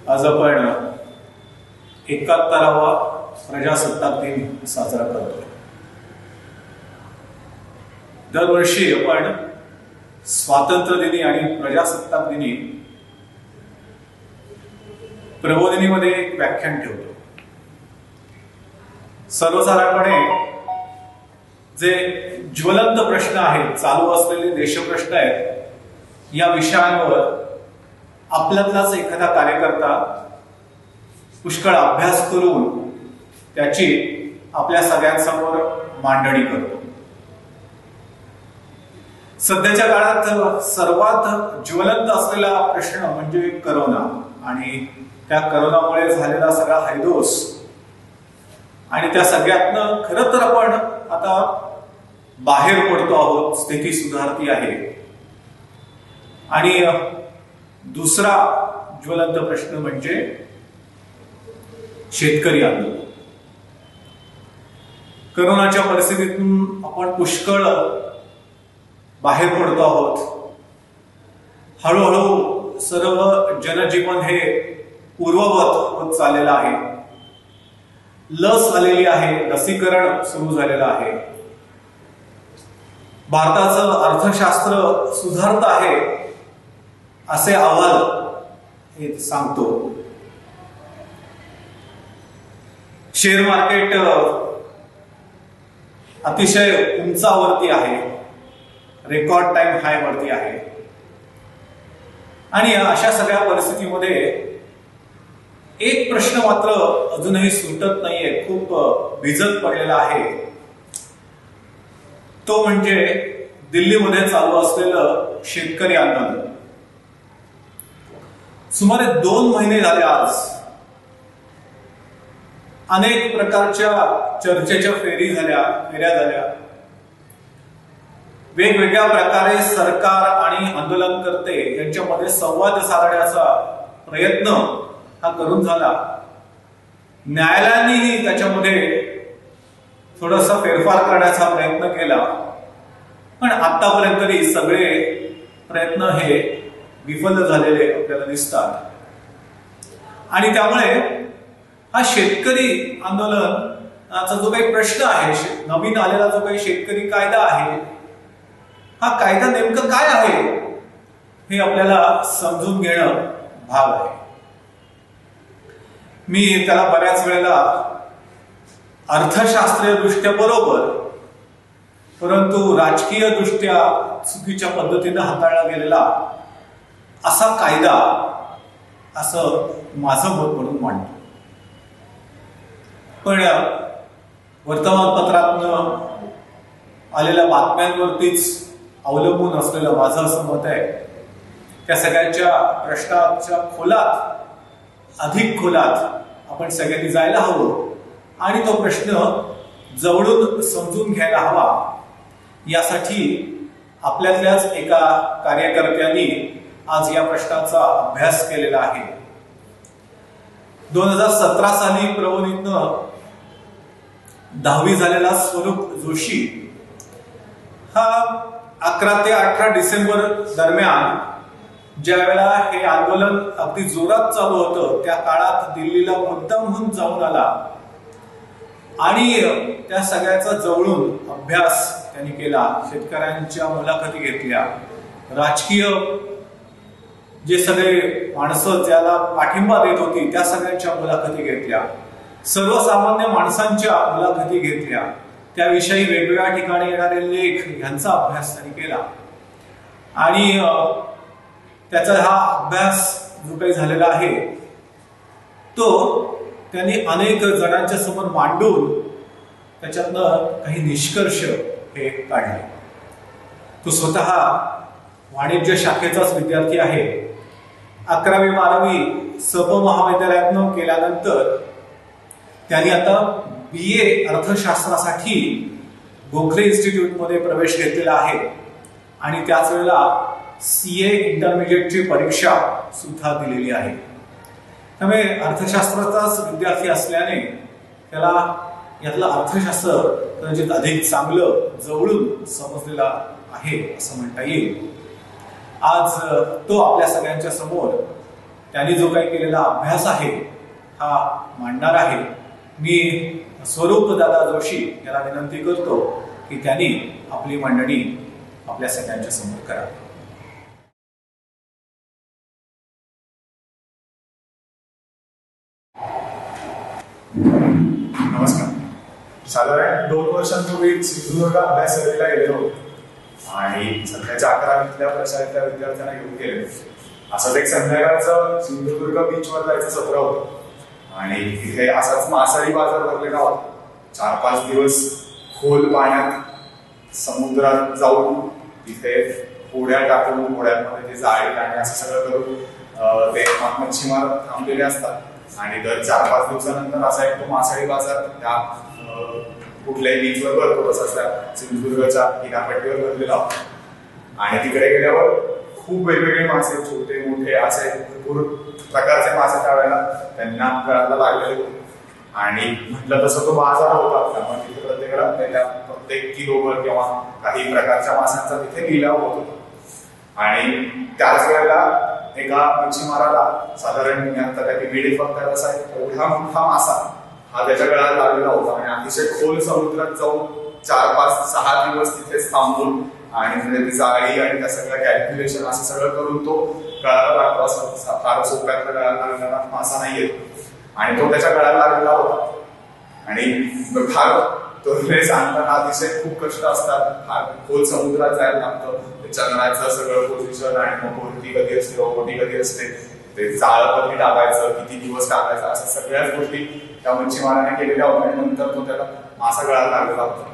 आज आपण 71वा प्रजासत्ताक दिन साजरा करतोय। दरवर्षी आपण स्वातंत्र्य दिनी आणि प्रजासत्ताक दिनी प्रबोधिनीमध्ये एक व्याख्यान ठेवतो। सर्वसाधारणपणे जे ज्वलंत प्रश्न आहेत, चालू असलेले देशप्रश्न आहेत, या विषयांवर आपल्यातलाच एखादा कार्यकर्ता पुष्कळ अभ्यास करून त्याची आपल्या सगळ्यांसमोर मांडणी करतो। सध्याच्या काळात सर्वात ज्वलंत असलेला प्रश्न म्हणजे करोना आणि त्या करोनामुळे झालेला सगळा हैदोस, आणि त्या सगळ्यातनं खरं तर आपण आता बाहेर पडतो आहोत, स्थिती सुधारती आहे। आणि दुसरा ज्वलंत प्रश्न म्हणजे शेतकरी आंदोलन। करोनाच्या परिस्थितीतून आपण पुष्कळ बाहेर पडतो आहोत। हळूहळू सर्व जनजीवन हे पूर्ववत होत चाललेलं आहे। लस आलेली आहे, लसीकरण सुरू झालेलं आहे। भारताचं अर्थशास्त्र सुधारत आहे असे अहवाल हे सांगतो। शेअर मार्केट अतिशय उंचावरती आहे, रेकॉर्ड टाइम हाय वरती आहे। आणि अशा सगळ्या परिस्थितीमध्ये एक प्रश्न मात्र अजूनही सुटत नाहीये, खूप भिजत पडलेला आहे। तो म्हणजे दिल्लीमध्ये चालू असलेलं शेतकरी आंदोलन। सुमारे 2 महिने झाले आज अनेक प्रकारच्या चर्चेच्या फेऱ्या झाल्या। वेगवेगळ्या प्रकारे सरकार आणि आंदोलनकर्ते यांच्यामध्ये संवाद साधण्याचा प्रयत्न हा करून झाला। न्यायालयानेही त्याच्यामध्ये थोडासा फेरफार करण्याचा प्रयत्न केला, पण आतापर्यंत तरी सगळे प्रयत्न हे विफल झालेले आपल्याला दिसतात। आणि त्यामुळे हा शेतकरी आंदोलनाचा जो काही प्रश्न आहे, नवीन आलेला जो काही शेतकरी कायदा आहे, हा कायदा नेमकं काय आहे हे आपल्याला समजून घेणं भाग आहे। मी त्याला बऱ्याच वेळेला अर्थशास्त्रीय दृष्ट्या बरोबर, परंतु राजकीय दृष्ट्या चुकीच्या पद्धतीने हाताळला गेलेला असा कायदा असं माझं मत म्हणून मांडतो। पण वर्तमानपत्रातनं आलेल्या बातम्यांवरतीच अवलंबून असलेलं माझं असं मत आहे, त्या सगळ्यांच्या प्रश्नाच्या अधिक खोलात आपण सगळ्यांनी जायला हवं आणि तो प्रश्न जवळून समजून घ्यायला हवा। यासाठी आपल्यातल्याच एका कार्यकर्त्यांनी आज या प्रश्नाचा अभ्यास केलेला आहे। 2017 साली प्रबोधिनीतनं 10वी झालेला स्वरूप जोशी हा 11 ते 18 डिसेंबर दरम्यान ज्या वेळेला हे आंदोलन अगदी जोरात चालू होतं, त्या काळात दिल्लीला मुद्दामहून जाऊन आला आणि त्या सगळ्याचा जवळून अभ्यास त्यांनी केला। शेतकऱ्यांच्या मुलाखती घेतल्या, राजकीय जे सगळे माणसं ज्याला पाठिंबा देत होती त्या सगळ्यांच्या मुलाखती घेतल्या, सर्वसामान्य माणसांच्या मुलाखती घेतल्या, त्याविषयी वेगवेगळ्या ठिकाणी येणारे लेख यांचा अभ्यास त्यांनी केला। आणि त्याचा हा अभ्यास जो काही झालेला आहे तो त्यांनी अनेक जणांच्या समोर मांडून त्याच्यातनं काही निष्कर्ष हे काढले। तो स्वतः वाणिज्य शाखेचाच विद्यार्थी आहे। 11वी 12वी सप महाविद्यालयातनं केल्यानंतर त्यांनी आता BA अर्थशास्त्रासाठी गोखले इन्स्टिट्यूटमध्ये प्रवेश घेतलेला आहे आणि त्याच वेळेला CA इंटरमिजिएटची परीक्षा सुद्धा दिलेली आहे। त्यामुळे अर्थशास्त्राचाच विद्यार्थी असल्याने त्याला यातलं अर्थशास्त्र कदाचित अधिक चांगलं जवळून समजलेला आहे असं म्हणता येईल। आज तो आपल्या सगळ्यांच्या समोर त्यांनी जो काही केलेला अभ्यास आहे हा मांडणार आहे. मी स्वरूप दादा जोशी याला विनंती करतो की त्यांनी आपली मांडणी आपल्या सगळ्यांच्या समोर करावी. नमस्कार. साधारण 2 वर्षांपूर्वी सिंधुदुर्ग अभ्यास सहलीला गेलेलो होतो आणि सध्याच्या 11वीतल्या प्रशालेतल्या विद्यार्थ्यांना घेऊन गेलेलो. असंच एक संध्याकाळचं सिंधुदुर्ग बीचवर जायचं सत्र होतं आणि तिथे असाच मासळी बाजार भरलेला होता. 4-5 दिवस खोल पाण्यात समुद्रात जाऊन तिथे होड्या टाकून होड्यांमध्ये ते जाळी आणि असं सगळं करून ते मच्छीमार थांबलेले असतात आणि दर 4-5 दिवसानंतर असा एक तो मासळी बाजार त्या कुठल्याही बीचवर भरतो तसाच त्या सिंधुदुर्गच्या किनारपट्टीवर भरलेला होता. आणि तिकडे गेल्यावर खूप वेगवेगळे मासे, छोटे मोठे असे भरपूर प्रकारचे मासे त्यावेळेला त्यांना गळाला लागलेले होते. आणि म्हटलं तसं तो बाजार होता, त्यामुळे तिथे प्रत्येक किलोवर किंवा काही प्रकारच्या माशांचा तिथे लिलाव होत होता. आणि त्याच वेळेला एका मच्छीमाराला साधारण आता त्या पिढी फक्त असा एवढा मोठा मासा हा त्याच्या गळ्यात लागलेला होता आणि अतिशय खोल समुद्रात जाऊन 4-5-6 दिवस तिथेच थांबून आणि म्हणजे ती जाळी आणि त्या सगळ्या कॅल्क्युलेशन असं सगळं करून तो गळाला लागतो. असं फार सोप्यातला गळ्याला लागलेला मासा नाहीये आणि तो त्याच्या गळ्याला लागलेला होता. आणि फार तो सांगताना अतिशय खूप कष्ट असतात. फार खोल समुद्रात जायला लागतं. चंद्राचं सगळं पोझिशन आणि मग कोणती कधी असते, ओटी कधी असते, ते जाळं कधी टाकायचं, किती दिवस टाकायचं, असं सगळ्याच गोष्टी त्या मच्छीमाराने केलेल्या होत्या. आणि नंतर तो त्याला मासा गळाला लागलेला होता.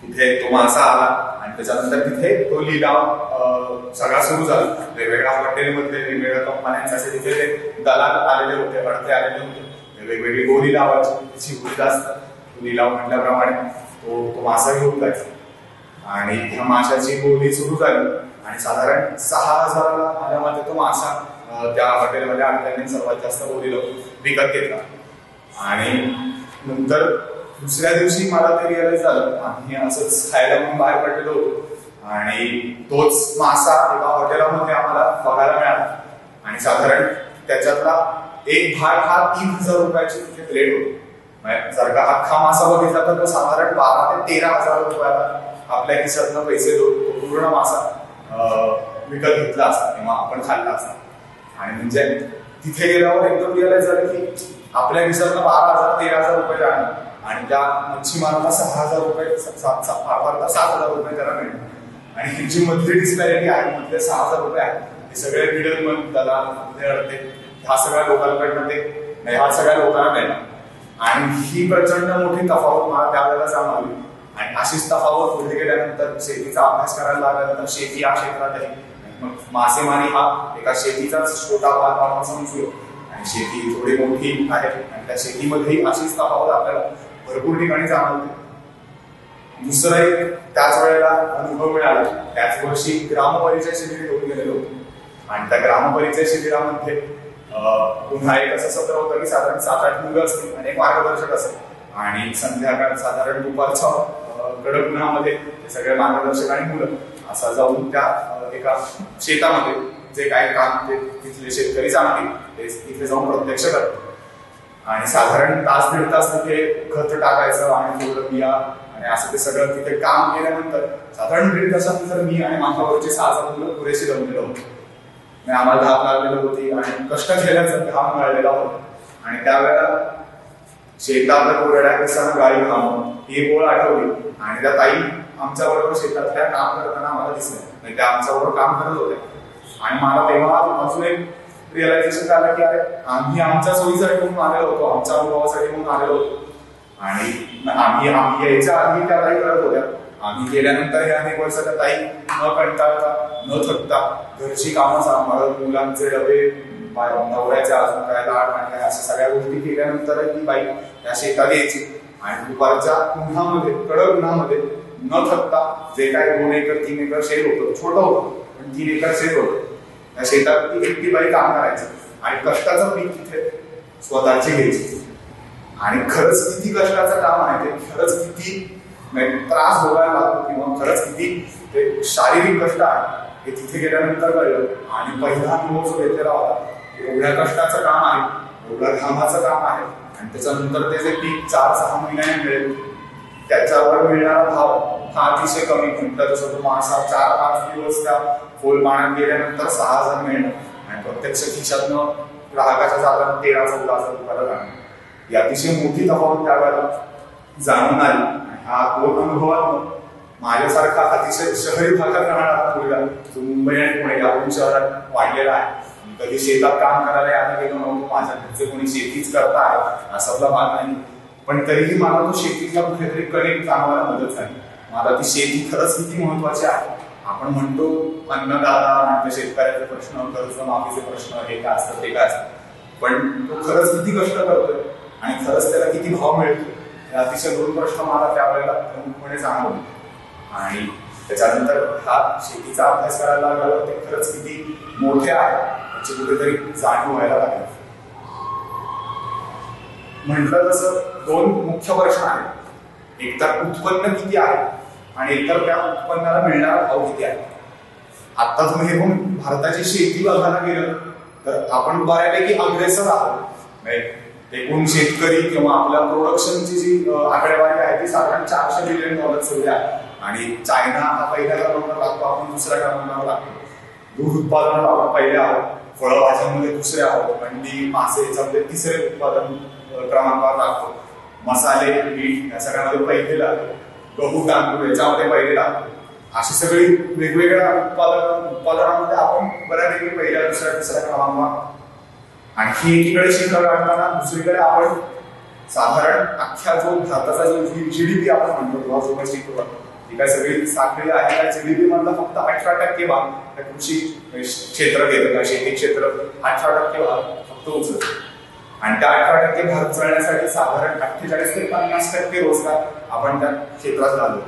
तिथे तो मासा आला आणि त्याच्यानंतर तिथे तो लिलाव सगळा सुरू झाला. वेगवेगळ्या हॉटेलमधले वेगवेगळ्या कंपन्यांचे असे तिथे ते दलाल आलेले होते, अडते आलेले होते. वेगवेगळी बोली लावायची सुविधा असतात. लिलाव म्हटल्याप्रमाणे तो मासा घेऊन जायचा आणि त्या माशाची बोली सुरू झाली आणि साधारण 6,000ला माझ्या मते तो मासा त्या हॉटेलमध्ये आणल्याने सर्वात जास्त बोलीला विकत घेतला. आणि नंतर दुसऱ्या दिवशी मला ते रिअलाइज झालं, आम्ही असंच खायला म्हणून बाहेर पडलेलो होतो आणि तोच मासा एका हॉटेलमध्ये आम्हाला बघायला मिळाला आणि साधारण त्याच्यातला एक भाग हा 3,000 रुपयाची तिथे प्लेट होती. जर का अख्खा मासा बघितला तर तो साधारण 12,000 ते 13,000 रुपयाला आपल्या खिशातनं पैसे देऊन पूर्ण मासा विकत घेतला असता किंवा आपण खाल्ला असता. आणि म्हणजे तिथे गेल्यावर एकदम रिअलाइज झालं की आपल्या खिशातनं 12,000 13,000 रुपये जाणार आणि त्या मच्छीमाराला 6,000 रुपये 7,000 रुपये त्याला मिळणार. आणि ही जी मधली डिस्पॅरिटी आहे, मधले 6,000 रुपये आहे, हे सगळे मिडलमन त्याला अडते ह्या सगळ्या लोकांकडनं ह्या सगळ्या लोकांना मिळणार. आणि ही प्रचंड मोठी तफावत मला त्यावेळेला जाणवली. आणि अशीच तफावत पुढे गेल्यानंतर शेतीचा अभ्यास करायला लागल्यानंतर शेती या क्षेत्रातही मासेमारी हा एका शेतीचाच छोटा भाग आपण समजलो आणि शेती थोडी मोठी आहे आणि त्या शेतीमध्येही अशीच तफावत आपल्याला भरपूर ठिकाणी जाणवते. दुसरा एक त्याच वेळेला अनुभव मिळाला. त्याच वर्षी ग्रामपरिचय शिबिर घेऊन गेलेलो होतो आणि त्या ग्रामपरिचय शिबिरामध्ये पुन्हा एक असं सत्र होतं की साधारण 7-8 मुलं असतील आणि एक मार्गदर्शक असेल आणि संध्याकाळ साधारण दुपारच्या कडक उन्हामध्ये सगळे मार्गदर्शक आणि मुलं असा जाऊन त्या एका शेतामध्ये जे काय काम ते तिथले शेतकरी सांगतील ते तिथे जाऊन प्रत्यक्ष करतात आणि साधारण 1-1.5 तास तिथे खत टाकायचं आणि थोडं बिया आणि असं ते सगळं तिथे काम केल्यानंतर साधारण 1.5 तासानंतर मी आणि माझ्यावरचे 6 मुलं पुरेशी जमलेलं होतं. आम्हाला धाप लागलेली होती आणि कष्ट केल्याचं घाम मिळालेला होता आणि त्यावेळेला शेतात कोरड्या केसानं गाडी घाम ही ओळ आठवली आणि त्या ताई आमच्या बरोबर शेतातल्या काम करताना आम्हाला दिसल्या. त्या आमच्या बरोबर काम करत होत्या आणि मला तेव्हा अजून एक रिअलायझेशन झालं की अरे आम्ही आमच्या सोयीसाठी म्हणून आलेलो होतो, आमच्या अनुभवासाठी म्हणून आलेलो होतो आणि आम्ही यायच्या आधी त्या ताई करत होत्या. आम्ही गेल्यानंतर हे अनेक वर्ष त्या ताई न कंटाळता न थकता घरची कामं सांभाळत मुलांचे डबे नवऱ्याचे अजून काय लाड आणि काय अशा सगळ्या गोष्टी केल्यानंतर ती बाई त्या शेतात यायची आणि दुपारच्या उन्हामध्ये कडक उन्हामध्ये न थकता जे काय 2 एकर 3 एकर शेत होतं, छोटं होतं पण 3 एकर शेत होतं, त्या शेतात ती एकटी बाई काम करायची आणि कष्टाचं पीक तिथे स्वतःची घ्यायची. आणि खरंच किती कष्टाचं काम आहे ते, खरंच किती त्रास भोगायला लागतो किंवा खरंच किती ते शारीरिक कष्ट आहे हे तिथे गेल्यानंतर कळलं. आणि पहिला अनुभव जो घेतलेला होता एवढ्या कष्टाचं काम आहे, एवढ्या घामाचं काम आहे, आणि त्याच्यानंतर ते जे पीक 4-6 महिन्याने मिळेल त्याच्यावर मिळणारा भाव हा अतिशय कमी. म्हटलं तसं तो मासा 4-5 दिवस त्या खोल पाण्यात गेल्यानंतर 6,000 मिळणं आणि प्रत्यक्ष खिशातनं ग्राहकाच्या जाताना 13-14,000 रुपयाला जाणं, ही अतिशय मोठी तफावत त्यावेळेला जाणून आली. हा दोन अनुभवात माझ्यासारखा अतिशय शहरी भागात राहणारा मुलगा जो मुंबई आणि पुणे या दोन शहरात वाढलेला आहे, कधी शेतात काम करायला यायला गेलो नव्हतो, माझ्या घरचे कोणी शेतीच करता आहे असातला भाग नाही, पण तरीही मला तो शेतीला कुठेतरी कनेक्ट जाणवायला मदत झाली. मला ती शेती खरंच किती महत्वाची आहे. आपण म्हणतो अन्नदाता म्हणजे शेतकऱ्याचे प्रश्न, कर्जमाफीचे प्रश्न, हे काय असतं ते काय असतं, पण तो खरंच किती कष्ट करतोय आणि खरंच त्याला किती भाव मिळतो, हे अतिशय दोन प्रश्न मला त्यावेळेला प्रमुखपणे जाणवले. आणि त्याच्यानंतर हा शेतीचा अभ्यास करायला लागला, ते खरंच किती मोठे आहे याची कुठेतरी जाणीव व्हायला लागली. म्हटलं तसं दोन मुख्य प्रश्न आहेत, एकतर उत्पन्न किती आहे आणि एकतर त्या उत्पन्नाला मिळणारा भाव किती आहे. आता तुम्ही हे पण भारताची शेती बघायला गेलं तर आपण बऱ्यापैकी अग्रेसर आहोत. एकूण शेतकरी किंवा आपल्या प्रोडक्शनची जी आकडेवारी आहे ती साधारण $400 बिलियन आहे आणि चायना हा पहिल्या क्रमांकावर लागतो, आपण दुसऱ्या क्रमांकावर लागतो. दूध उत्पादनात आपण पहिले आहोत, फळभाज्यांमध्ये दुसरे आहोत, अंडी मासे याच्यामध्ये तिसरे उत्पादन क्रमांकावर लागतो. मसाले मीठ या सगळ्यामध्ये पहिले लागतो, गहू तांदूळ याच्यामध्ये पहिले लागतो. अशी सगळी वेगवेगळ्या उत्पादनामध्ये आपण बऱ्यापैकी पहिल्या दुसऱ्या तिसऱ्या क्रमांकावर. आणखी एकीकडे शिखर गाठताना दुसरीकडे आपण साधारण अख्ख्या जो भारताचा जो जीडीपी आपण म्हणतो किंवा जो काही शिखर ही काय सगळी साखळी आहे त्या जीडीपी मधला फक्त 18% भाग कृषी क्षेत्र घेतं किंवा शेती क्षेत्र 18% भाग फक्त उचलतो. आणि त्या 18% भाग उचलण्यासाठी साधारण 48 ते 50% रोजगार आपण त्या क्षेत्रात घालतो.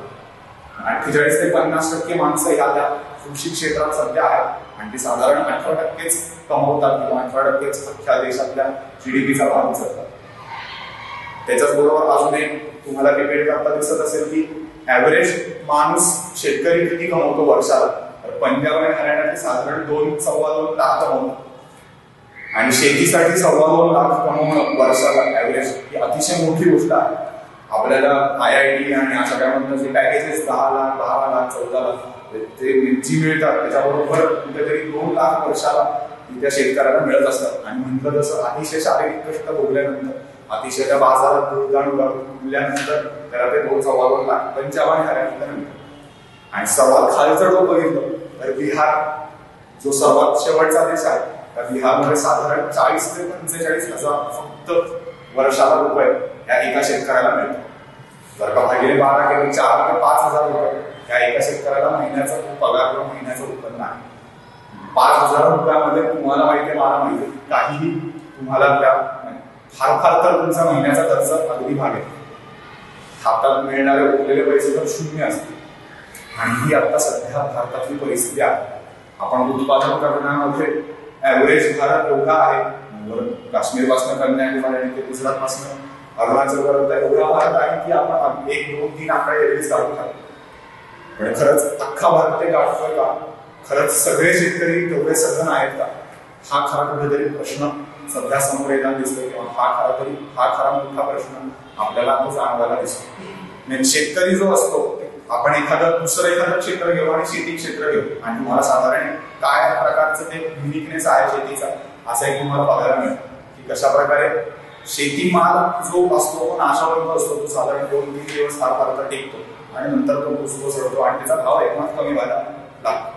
48 ते 50% माणसं ह्या त्या कृषी क्षेत्रात सध्या आहेत आणि ती साधारण 18%च कमवतात किंवा 18%च अख्ख्या देशातल्या जीडीपीचा भाग उचलतात. त्याच्याच बरोबर अजून एक तुम्हाला डिबेट करता दिसत असेल की ऍव्हरेज माणूस शेतकरी किती कमवतो वर्षाला, तर पंजाब आणि हरियाणाचे साधारण 2-2.25 लाख कमवतात आणि शेतीसाठी 2.25 लाख कमवणं वर्षाला ऍव्हरेज ही अतिशय मोठी गोष्ट आहे. आपल्याला IIT आणि या सगळ्यामधून जे पॅकेजेस 10 लाख 12 लाख 14 लाख ते जी मिळतात त्याच्याबरोबर कुठेतरी 2 लाख वर्षाला त्या शेतकऱ्याला मिळत असतात. आणि म्हटलं तसं अतिशय शारीरिक कष्ट भोगल्यानंतर, अतिशय त्या बाजारात गुंतल्यानंतर त्याला ते 2-2.25 लाख पंजाब आणि हरियाणाला मिळतात. आणि सर्वात खालचं डोक बघितलं तर बिहार जो सर्वात शेवटचा देश आहे, त्या बिहारमध्ये साधारण 40 ते 45 हजार फक्त वर्षाला रुपये या एका शेतकऱ्याला मिळतात. जर का भागिले 12 केले 4 ते 5 हजार रुपये या एका शेतकऱ्याला महिन्याचा पगार किंवा महिन्याचं उत्पन्न आहे. 5,000 रुपयामध्ये तुम्हाला माहिती आहे, मला माहिती आहे, काहीही तुम्हाला त्या फार तर तुमचा महिन्याचा खर्च अगदी भागेल. हातात मिळणारे उरलेले पैसे तर शून्य असतील. आणि ही आता सध्या भारतातली परिस्थिती आहे. आपण उत्पादन करण्यामध्ये ऍव्हरेज भारत एवढा आहे, काश्मीर पासून कन्याकुमारी आणि ते गुजरात पासून अरुणाचल पर्यंत एवढा भारत आहे की आपण 1, 2, 3 आकडे एवढीच काढू शकतो. पण खरंच अख्खा भारत ते गाठतोय का? खरंच सगळे शेतकरी तेवढे सधन आहेत का? हा खरा कुठेतरी प्रश्न सध्या समोर येताना दिसतोय किंवा हा खरा मोठा प्रश्न आपल्याला जाणवायला दिसतो. शेतकरी जो असतो, आपण दुसरं एखादं क्षेत्र घेऊ आणि शेती क्षेत्र घेऊ आणि तुम्हाला साधारण काय प्रकारचं ते युनिकनेस आहे शेतीचा असं एक तुम्हाला बघायला मिळतं की कशा प्रकारे शेतीमाल जो असतो तो नाशावंत असतो. तो साधारण 2-3 दिवस फार तर टिकतो आणि नंतर तो पुसतो सरतो आणि त्याचा भाव एकमात्र कमी व्हायला लागतो.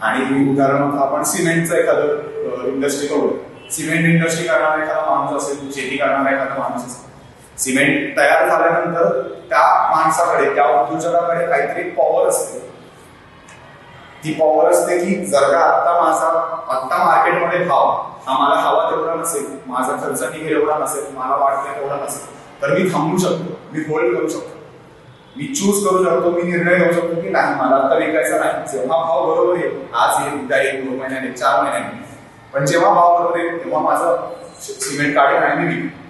आणि उदाहरणार्थ आपण सिमेंटचं एखादं इंडस्ट्री करू, सिमेंट इंडस्ट्री करणारा एखादा माणूस असेल, शेती करणारा एखादा माणूस असेल, सिमेंट तयार झाल्यानंतर त्या माणसाकडे, त्या उद्योजकाकडे काहीतरी पॉवर असते. ती पॉवर असते की जर का आता मार्केटमध्ये भाव हा मला हवा तेवढा नसेल, माझा खर्च निघेल एवढा नसेल, मला वाटतं तेवढा नसेल, तर मी थांबू शकतो, मी होल्ड करू शकतो, मी चूज करू शकतो, मी निर्णय घेऊ शकतो की नाही मला आता विकायचा नाही. जेव्हा भाव बरोबर येईल, आज येईल, उद्या येईल, 2 महिन्याने 4 महिन्याने, पण जेव्हा भाव बरोबर येईल तेव्हा माझं सिमेंट काढेल आणि मी विकतो.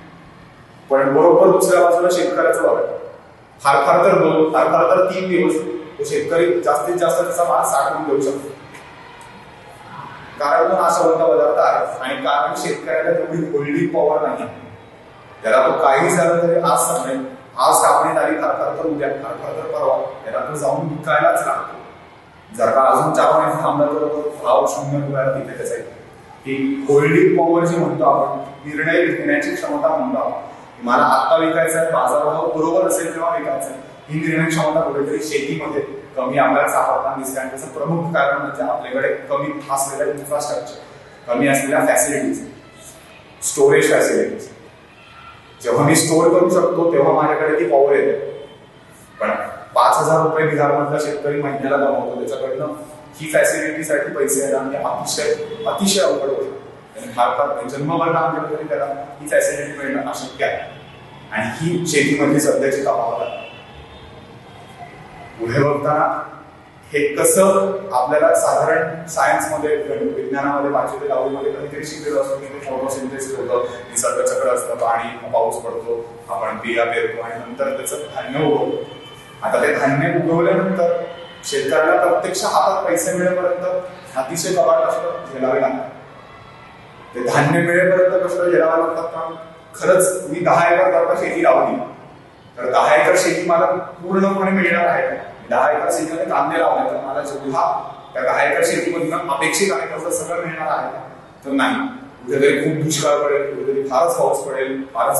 पण बरोबर दुसऱ्या बाजूला शेतकऱ्याचं बघा, फार तर 2, फार तर 3 दिवस तो शेतकरी जास्तीत जास्त त्याचा माल साठवून देऊ शकतो. कारण तो नाशवंत पदार्थ आहे आणि कारण शेतकऱ्याला तेवढी होल्डिंग पॉवर नाही. त्याला तो काही झालं तरी आज सांगेल, आज कापणी आली खरखर तर उद्या, खरखर तर परवा, त्याला तो जाऊन विकायलाच लागतो. जर का अजून 4 महिने थांबला तर भाव 0 रुपयाला तिथे त्याचा ही होल्डिंग पॉवर जी म्हणतो आपण, निर्णय घेण्याची क्षमता म्हणतो आपण. मला आत्ता विकायचं आहे, बाजारभाव बरोबर असेल तेव्हा विकायचं आहे, ही निर्णय क्षमता कुठेतरी शेतीमध्ये कमी आपल्याला सापडताना दिसते. आणि त्याचं प्रमुख कारण म्हणजे आपल्याकडे कमी असलेल्या इन्फ्रास्ट्रक्चर, कमी असलेल्या फॅसिलिटीज, स्टोरेज फॅसिलिटीज. जेव्हा मी स्टोअर करू शकतो तेव्हा माझ्याकडे ती पॉवर येते. पण 5,000 रुपये बिहारमधला शेतकरी महिन्याला कमवतो, त्याच्याकडनं ही फॅसिलिटीसाठी पैसे येणार म्हणजे अतिशय अवघड होतं. भारतात जन्मभर काम केलं तरी त्याला ही फॅसिलिटी मिळणं अशक्य आहे. आणि ही शेतीमध्ये सध्याची तफावत आहे. पुढे बघताना हे कसं आपल्याला साधारण सायन्समध्ये, विज्ञानामध्ये, 5वी ते 10वी मध्ये कधीतरी शिकलेलं असतं की ते फोटोसिंथेसिस होतं, निसर्गचक्र असतं, पाणी, पाऊस पडतो, आपण बिया पेरतो आणि नंतर त्याचं धान्य उगवतो. आता ते धान्य उगवल्यानंतर शेतकऱ्याला प्रत्यक्ष हातात पैसे मिळेपर्यंत अतिशय कबाड कष्ट झेलावे लागतात. ते धान्य मिळेपर्यंत कष्ट झेलावे लागतात. कारण खरंच मी 10 एकर जर शेती लावली तर 10 एकर शेती मला पूर्णपणे मिळणार आहे. 10 एकर शेतीमध्ये कांदे लावले तर मला जेवढा त्या 10 एकर शेतीमधून अपेक्षित आहे तसं सगळं मिळणार आहे तर नाही. कुठेतरी खूप दुष्काळ पडेल, कुठेतरी फारच पाऊस पडेल, फारच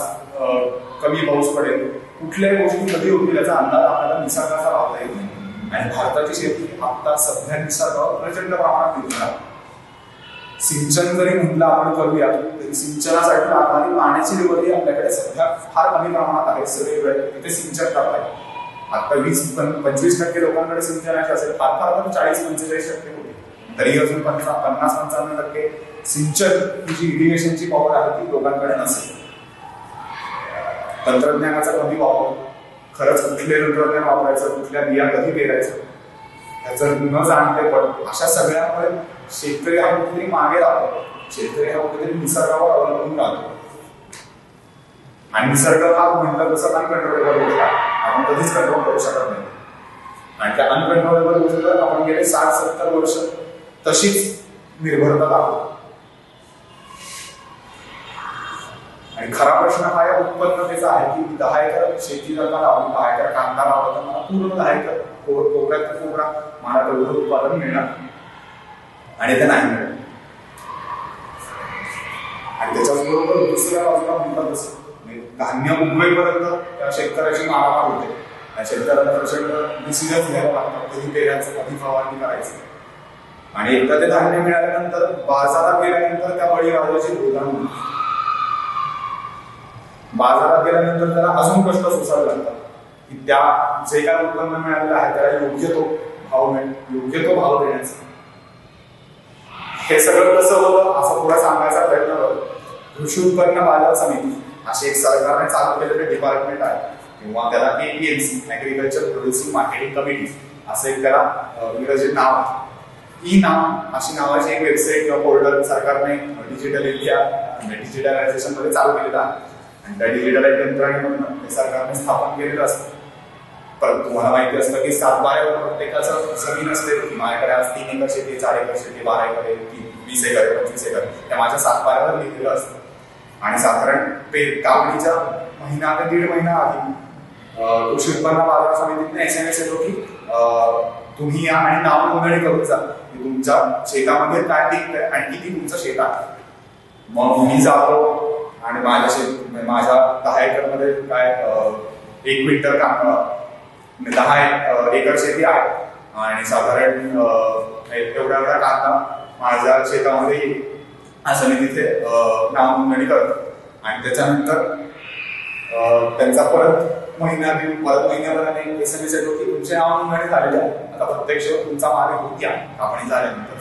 कमी पाऊस पडेल, कुठल्याही गोष्टी कधी होतील याचा अंदाज आपल्याला निसर्गाचा लावता येत नाही. आणि भारताची शेती आता सध्या निसर्गावर प्रचंड प्रमाणात निर्भर आहे. सिंचन जरी म्हटलं आपण करूया तरी सिंचनासाठी लागणारी पाण्याची लेवल आपल्याकडे सध्या फार कमी प्रमाणात आहे. सगळीकडे तिथे सिंचन करताय. आता 20-25% लोकांकडे सिंचनाचे असेल, फार फार तर 40-45% होते. तरी अजून 50-55% सिंचन ही जी इरिगेशनची पॉवर आहे ती लोकांकडे नसेल. तंत्रज्ञानाचा कमी वापर, खरंच कुठले तंत्रज्ञान वापरायचं, कुठल्या बिया कधी पेरायचं ह्याचं न जाणते पण अशा सगळ्यामुळे शेतकरी हा कुठेतरी मागे राहतो. शेतकरी हा कुठेतरी निसर्गावर अवलंबून राहतो. आणि निसर्ग हा म्हटलं तसं अनकंट्रोलेबल गोष्ट आहे, आपण कधीच कंट्रोल करू शकत नाही. आणि त्या अनकंट्रोलेबल गोष्टीवर आपण गेले 60-70 वर्ष तशीच निर्भरता दाखवतो. आणि खरा प्रश्न हा या उत्पन्नतेचा आहे की 10 एकर शेती जर का लावली, 10 एकर कांदा लावला तर मला पूर्ण 10 एकर कोकरात कोकरा मला तेवढं उत्पादन मिळणार आणि ते नाही मिळत. आणि त्याच्याबरोबर दुसऱ्या बाजूला म्हणतात तसं धान्य उगवेपर्यंत त्या शेतकऱ्याची मारामार होते. त्या शेतकऱ्याला प्रचंड डिसिजन घ्यायला लागतात, कधी पेरायचं, कधी फवारणी करायचं. आणि एकदा ते धान्य मिळाल्यानंतर बाजारात गेल्यानंतर त्या बळीराजाची भूमिका होती. बाजारात गेल्यानंतर त्याला अजून कष्ट सोसावे लागतात की त्या जे काय उत्पन्न मिळालेलं आहे त्याला योग्य तो भाव मिळेल, योग्य तो भाव देण्याचा. हे सगळं कसं होतं असं थोडा सांगायचा प्रयत्न करतो. कृषी उत्पन्न बाजार समिती असे एक सरकारने चालू केलेले डिपार्टमेंट आहे किंवा त्याला APMC, agriculture producing marketing committee असं एक त्याला इंग्रजीत नाव, नाम अशी नावाची एक वेबसाईट किंवा पोर्टल सरकारने डिजिटल इंडिया डिजिटलायझेशन मध्ये चालू केलेलं आहे. आणि त्या डिजिटल यंत्रणेमधून सरकारने स्थापन केलेलं असतं. परंतु तुम्हाला माहिती असतं की 7-12 प्रत्येकाचं जमीन असते की माझ्याकडे आज 3 एकर शेती, 4 एकर शेती, 12 एकर, 20 एकर, 25 एकर त्या माझ्या 7-12वर लिहिलेलं असतं. आणि साधारण कापणीच्या महिना ते 1.5 महिना आधी कृषी उत्पन्न बाजार समितीने SMS येतो की तुम्ही या आणि नाव नोंदणी करून जा की तुमच्या शेतामध्ये काय पिकतंय आणि किती तुमचं शेत आहे. मग मी जातो आणि माझ्या 10 एकर मध्ये काय 1 क्विंटल कांदा, 10 एकर शेती आहे आणि साधारण एवढा कांदा माझ्या शेतामध्ये येईल असं मी तिथे नाव नोंदणी करतो. आणि त्याच्यानंतर त्यांचा परत महिन्याभराने SMS येतो की तुमचे नाव नोंदणी झालेले आहे, आता प्रत्यक्ष तुमचा माल होती आहे कापणी झाल्यानंतर.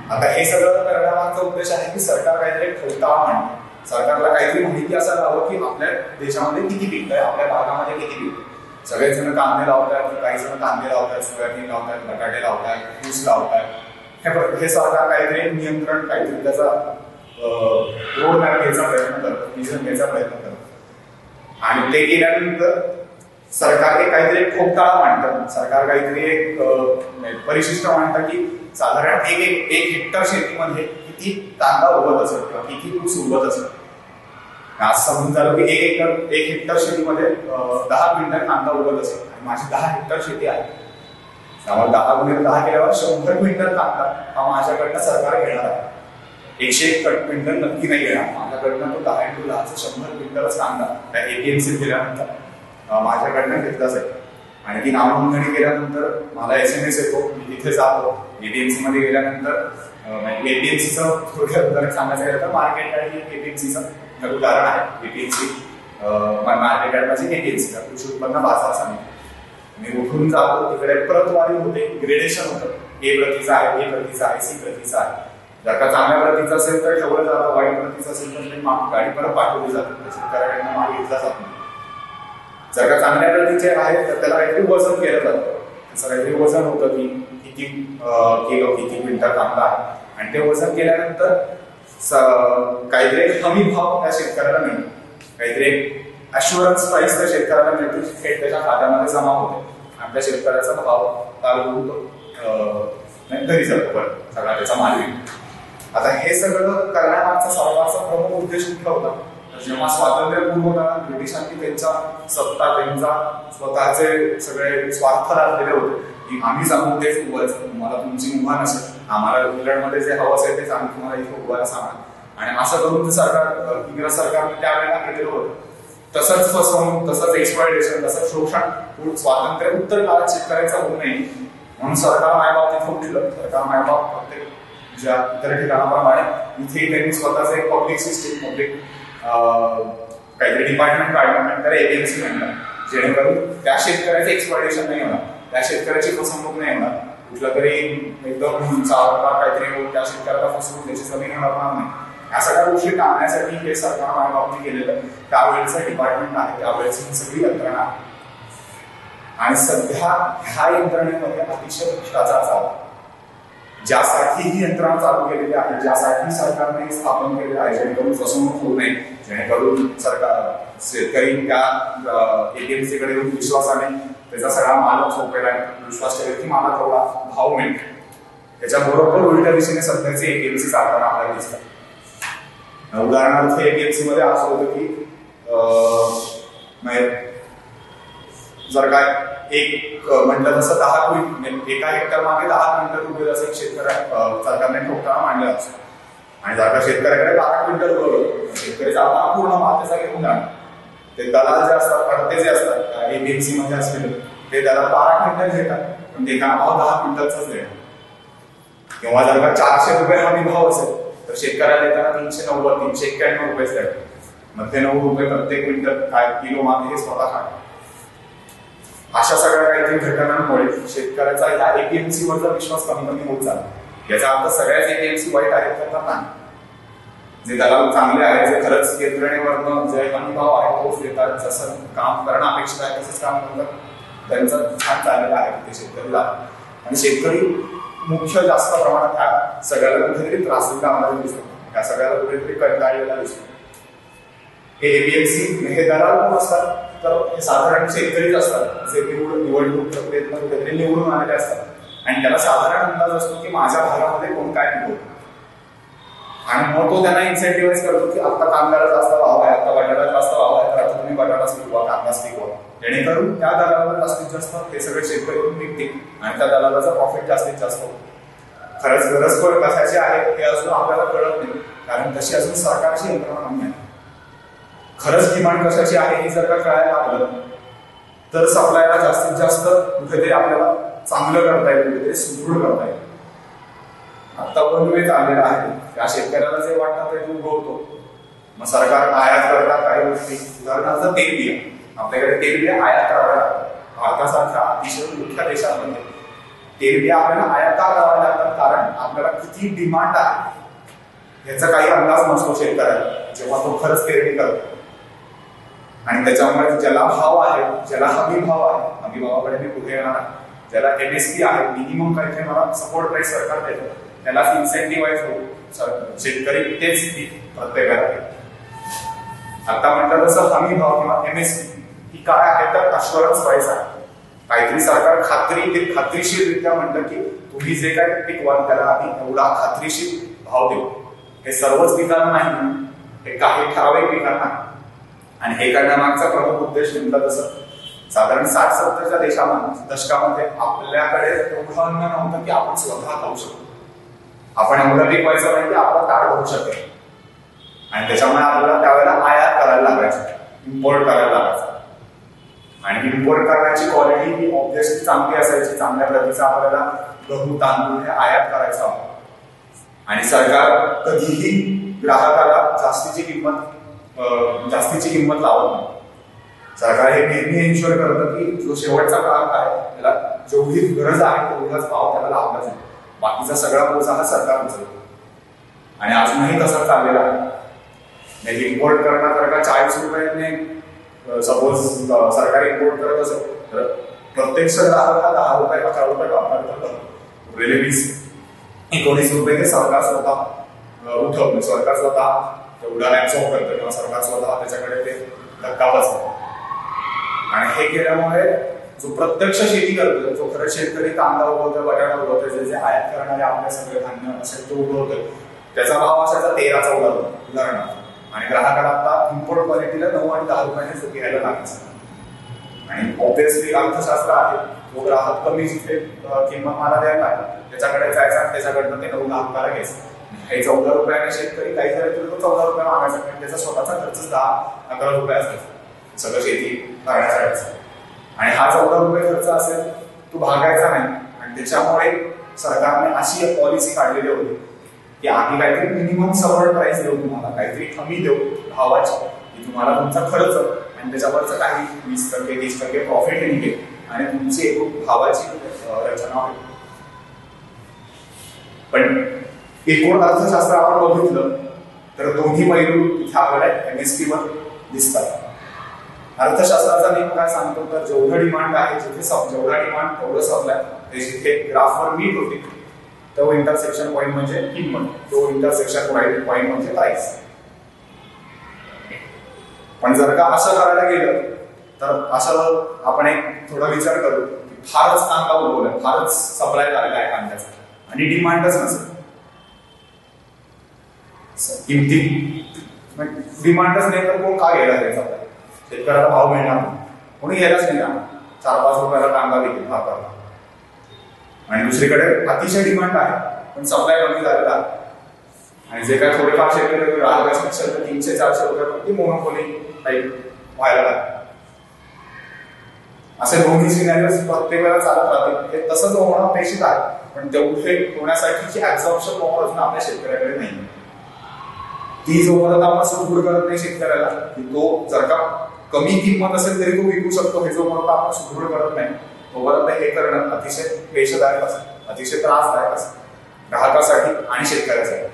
आता हे सगळं करण्यामागचा उद्देश आहे की सरकार काहीतरी ठेवता म्हणणं, सरकारला काहीतरी माहिती असायला हवं की आपल्या देशामध्ये किती पिकतंय, आपल्या भागामध्ये किती पिकतंय. सगळेजण कांदे लावतात, काही जण कांदे लावतात, सोयाबीन लावतात, बटाटे लावतात, ऊस लावतात. हे सरकार काहीतरी नियंत्रण, काहीतरी त्याचा रोड मॅप घ्यायचा प्रयत्न करतं, विजन घ्यायचा प्रयत्न करतं. आणि ते केल्यानंतर सरकार एक काहीतरी एक ठोकताळा मांडतं, सरकार काहीतरी एक परिशिष्ट मांडतं की साधारण एक हेक्टर शेतीमध्ये किती कांदा उगवत असेल किंवा किती ऊस उगवत असेल. आज समजून झालं की एक हेक्टर शेतीमध्ये 10 क्विंटल कांदा उगवत असेल आणि माझी 10 हेक्टर शेती आहे, त्यामुळे 10 गुणिले 10 केल्यावर 100 क्विंटल कांदा हा माझ्याकडनं सरकार घेणार आहे. 101 क्विंटल नक्की नाही घेणार, माझ्याकडनं तो 10x10 100 क्विंटलच कांदा त्या एपीएमसीत गेल्यानंतर माझ्याकडनं घेतला जाईल. आणि ती नावनोंदणी केल्यानंतर मला SMS येतो, मी तिथे जातो. एपीएमसी मध्ये गेल्यानंतर एपीएमसीचं थोडक्यात सांगायचं गेलं तर मार्केट यार्ड ही एपीएमसीचं उदाहरण आहे. एपीएमसी मार्केट यार्ड म्हणजे एपीएमसी कृषी उत्पन्न बाजार समिती. मी उठून जातो, तिकडे प्रतवारी होते, ग्रेडेशन होतं, ए प्रतीचा आहे, बी प्रतीचा आहे, सी प्रतीचा आहे. जर का चांगल्या प्रतीचं असेल तर ठेवलं जातं, वाईट प्रतीचं असेल तर गाडी परत पाठवली जाते, शेतकऱ्याकडनं माल घेतला जात नाही. जर का चांगल्या प्रतीचे आहे तर त्याला काहीतरी वजन केलं जातं, त्याचं काहीतरी वजन होतं की किती किलो किती क्विंटल कांदा आहे, आणि ते वजन केल्यानंतर काहीतरी एक हमी भाव त्या शेतकऱ्याला मिळतो, काहीतरी एक अश्युरन्स प्राइस त्या शेतकऱ्याला मिळते, थेट त्याच्या खात्यामध्ये जमा होते आणि त्या शेतकऱ्याचा भाव चालू घरी जातो, परत सगळा त्याचा माल विकतो. आता हे सगळं करण्यामागचा सर्वांचा प्रमुख उद्देश कुठला होता? जेव्हा स्वातंत्र्यपूर्व काळात ब्रिटिशांनी त्यांचा सत्ता, त्यांचा स्वतःचे सगळे स्वार्थ राखलेले होते की आम्ही सांगू तेच उगवायचं, तुम्हाला तुमची मुभा नसेल, आम्हाला इंग्लंडमध्ये जे हवं असेल तेच आम्ही तुम्हाला इथे उगवायला सांगा. आणि असं करून सरकार, इंग्रज सरकारने त्यावेळेला केलेलं होतं. तसंच फसवणूक, तसंच एक्सप्लॉयटेशन, तसंच शोषण स्वातंत्र्य उत्तर काळात शेतकऱ्याचा होऊ नये म्हणून सरकार मायबाप तिथं उठलं. सरकार मायबाप प्रत्येक ज्या इतर ठिकाणाप्रमाणे इथे त्यांनी स्वतःचं एक पब्लिक सिस्टीम, पब्लिक काहीतरी डिपार्टमेंट काढलं, त्याला एपीएमसी म्हणतात, जेणेकरून त्या शेतकऱ्याचं एक्सप्लॉयटेशन नाही होणार, त्या शेतकऱ्याची फसवणूक नाही होणार, कुठलं तरी एकदम चावडणार काहीतरी त्या शेतकऱ्याला फसवून त्याची जमीन होणार नाही. या सगळ्या गोष्टी टाळण्यासाठी हे सरकार मायबापने केलेलं त्यावेळेचं डिपार्टमेंट आहे, त्यावेळेची ही सगळी यंत्रणा आहे. आणि सध्या ह्या यंत्रणेमध्ये अतिशय भ्रष्टाचार चालू, ज्यासाठी ही यंत्रणा चालू केलेली आहे, ज्यासाठी सरकारने स्थापन केलेलं आहे, जेणेकरून फसवणूक होऊ नये, जेणेकरून सरकार शेतकरी त्या एपीएमसी कडे येऊन विश्वासाने त्याचा सगळा माल झोपेला विश्वास ठेवेल की मला तेवढा भाव मिळेल. त्याच्या बरोबर उलट्या दिशेने सध्याचे एपीएमसी चालताना आपल्याला दिसतात. उदाहरणार्थ एपीएमसी मध्ये असं होतं की जर काय एक म्हटलं तसं 10 क्विंटल, एका हेक्टर मागे 10 क्विंटल उगवेल असं एक शेतकऱ्या सरकारने ठोकताना मांडलं असतं. आणि जर का शेतकऱ्याकडे 12 क्विंटल उगवलं, शेतकरी जाताना पूर्ण माल त्याचा घेऊन जाणार. ते दलाल जे असतात, पडते जे असतात एपीएमसी मध्ये असलेले, ते दलाल 12 क्विंटल घेतात, पण एका भाव 10 क्विंटलचाच देणार. किंवा जर का 400 रुपये हमी भाव असेल तर शेतकऱ्याला देताना 390, 391 रुपयेच देतात. मग ते 9 रुपये प्रत्येक क्विंटल काय किलो मागे हे स्वतः खातात. अशा सगळ्या काहीतरी घटनांमुळे शेतकऱ्याचा या एपीएमसी वरचा विश्वास कमी कमी होत चालला. याचा अर्थ सगळ्याच एपीएमसी वाईट आहेत तर नाही. जे दलाल चांगले आहेत, जे खरंच यंत्रणेवरनं जे हमी भाव आहे तोच देतात, जसं काम करणं अपेक्षित आहे तसंच काम करतात, त्यांचं छान चाललेलं आहे ते शेतकरीला. आणि शेतकरी मुख्य जास्त प्रमाणात ह्या सगळ्याला कुठेतरी त्रासलेला आम्हाला दिसतो, ह्या सगळ्याला कुठेतरी कंटाळलेला दिसतो. हे एपीएमसी हे दलाल कोण असतात तर हे साधारण शेतकरीच असतात, जे निवडणूक प्रक्रियेत कुठेतरी निवडून आलेले असतात. आणि त्याला साधारण अंदाज असतो की माझ्या भागामध्ये कोण काय पिकवतो, आणि मग तो त्यांना इन्सेंटिव्हाइज करतो की आता कांद्याला जास्त भाव आहे, आता बटाट्याला जास्त भाव आहे, तर आता तुम्ही बटाटाच पिकवा, कांदाच पिकवा, जेणेकरून त्या दलालाला जास्तीत जास्त हे सगळे शेतकरी विकतील आणि त्या दलालाचा प्रॉफिट जास्तीत जास्त होतो. खरंच गरज कशाची आहे हे अजून आपल्याला कळत नाही, कारण तशी अजून सरकारची यंत्रणा नाही आहे. खरंच डिमांड कशाची आहे हे जर का कळायला लागलं तर सप्लायला जास्तीत जास्त कुठेतरी आपल्याला चांगलं करता येईल, कुठेतरी सुदृढ करता येईल. आता पण वेळ चाललेला आहे, त्या शेतकऱ्याला जे वाटतं ते उगवतो, मग सरकार आयात करतात काही गोष्टी. उदाहरणार्थ तेलबिया, आपल्याकडे तेलबिया आयात कराव्या लागतात. भारतासारख्या अतिशय मोठ्या देशांमध्ये तेलबिया आपल्याला आयात का कराव्या लागतात? कारण आपल्याला किती डिमांड आहे याचा काही अंदाज नसतो शेतकऱ्याला जेव्हा तो खरंच पेरणी करतो. आणि त्याच्यामुळे ज्याला भाव आहे, ज्याला हमी भाव आहे, हमी भावाकडे मी पुढे येणार आहे, ज्याला एमएसपी आहे, मिनिमम काहीतरी मला सपोर्ट प्राइस सरकार देतं, त्यालाच इन्सेंटिव्हाइज होतो शेतकरी, तेच प्रत्येकाला. आता म्हटलं तसं हमी भाव किंवा एमएसपी ती काय आहे तर अश्युरन्स प्राइस आहे. काहीतरी सरकार खात्रीशीररित्या म्हणतं की तुम्ही जे काय पिकवाल त्याला आम्ही एवढा खात्रीशीर भाव देऊ. हे सर्वच पिकांना नाही, हे काही ठराविक पिकांना. आणि हे करण्यामागचा प्रमुख उद्देश नेमका तसं साधारण 60-70च्या दशकामध्ये आपल्याकडे एवढं अन्न नव्हतं की आपण स्वतः खाऊ शकतो. आपण एवढं पिकवायचं नाही की आपला ताट भरू शकेल. आणि त्याच्यामुळे आपल्याला त्यावेळेला आयात करायला लागायचं, इम्पोर्ट करायला लागायचं. आणि इम्पोर्ट करण्याची क्वालिटी ही ऑब्व्हियसली चांगली असायची. चांगल्या प्रतीचा आपल्याला गहू तांदूळ हे आयात करायचं आहे. आणि सरकार कधीही ग्राहकाला जास्तीची किंमत लावत नाही. सरकार हे नेहमी एन्श्युअर करतं की जो शेवटचा ग्राहक आहे त्याला जेवढी गरज आहे तेवढाच भाव त्याला लावला जाईल. बाकीचा सगळा बोजा हा सरकार उचलतो. आणि अजूनही तसंच चाललेला आहे. इम्पोर्ट करण्यासारखा 40 रुपयाने सपोज सरकार इम्पोर्ट करत असेल तर प्रत्यक्ष ग्राहक हा 10 रुपये 4 रुपये वापरतात. उरलेले 20-19 रुपये ते सरकार स्वतः उठवतं. सरकार स्वतः तेवढा ऍब्सॉर्ब करतं किंवा सरकार स्वतः त्याच्याकडे ते धक्का बसतं. आणि हे केल्यामुळे जो प्रत्यक्ष शेती करतो, जो खरंच शेतकरी कांदा उगवतोय, बटाटा उगवतोय, जे आयात करणारे आपले सगळे धान्य असेल तो उगवतोय, त्याचा भाव असायचा 13चा उदाहरणार्थ. आणि ग्राहकाला आता इम्पोर्ट क्वालिटीला 9 आणि 10 रुपयाने घ्यायला लागायचं. आणि ऑब्व्हियसली अर्थशास्त्र आहे, तो ग्राहक कमी जिथे किंमत मला द्यायला आहे त्याच्याकडे जायचा आणि त्याच्याकडनं ते 9-10 रुपयाला घ्यायचं. हे 14 रुपयाने शेतकरी काही झाले तर तो 14 रुपये मागायचा, कारण त्याचा स्वतःचा खर्च 10-11 रुपये असायचा सगळं शेती करण्यासाठी. आणि हा 14 रुपये खर्च असेल तो भागायचा नाही. आणि त्याच्यामुळे सरकारने अशी पॉलिसी काढलेली होती की आम्ही काहीतरी मिनिमम सपोर्ट प्राइस देऊ, तुम्हाला काहीतरी हमी देऊ भावाची, की तुम्हाला तुमचा खर्च आणि त्याच्यावरचं काही 20%-30% प्रॉफिट निघेल आणि तुमची एकूण भावाची रचना होईल. पण एकूण अर्थशास्त्र आपण बघितलं तर दोन्ही पैलू इथे आपल्याला MSP वर दिसतात. अर्थशास्त्राचा नियम काय सांगतो तर जेवढं डिमांड आहे, जेवढा डिमांड तेवढं सप्लाय, जिथे ग्राफवर मीट होते तो इंटरसेक्शन पॉईंट म्हणजे किंमत, तो इंटरसेक्शन पॉईंट म्हणजे प्राइस. पण जर का असं करायला गेलं तर असं आपण एक थोडा विचार करू की फारच कांदा उगवलाय, फारच सप्लाय झालेला आहे कांद्याचा आणि डिमांडच नसेल. किमती डिमांडच नाही तर कोण का घ्यायला जाईल? सप्लाय शेतकऱ्याला भाव मिळणार नाही, कोणी घ्यायलाच नाही ना. 4-5 रुपयाला कांदा विकेल भागाला. आणि दुसरीकडे अतिशय डिमांड आहे पण सप्लाय कमी झालेला आहे. आणि जे काय थोडेफार शेतकरी ग्राहक असेल तर 300-400 रुपयापर्यंत मोनोपोली टाईप व्हायला लागते. असे दोन्ही सिनॅरिओज प्रत्येक वेळेला चालत राहतील. हे तसंच होणं अपेक्षित आहे, पण तेवढे होण्यासाठीची ऍब्झॉर्प्शन पॉवर अजून आपल्या शेतकऱ्याकडे नाही. ती जोपर्यंत आपण सुदृढ करत नाही शेतकऱ्याला, की तो जर का कमी किंमत असेल तरी तो विकू शकतो, हे जोपर्यंत आपण सुदृढ करत नाही तोपर्यंत हे करणं अतिशय क्लेशदायक असतं, अतिशय त्रासदायक असतं ग्राहकासाठी आणि शेतकऱ्यासाठी.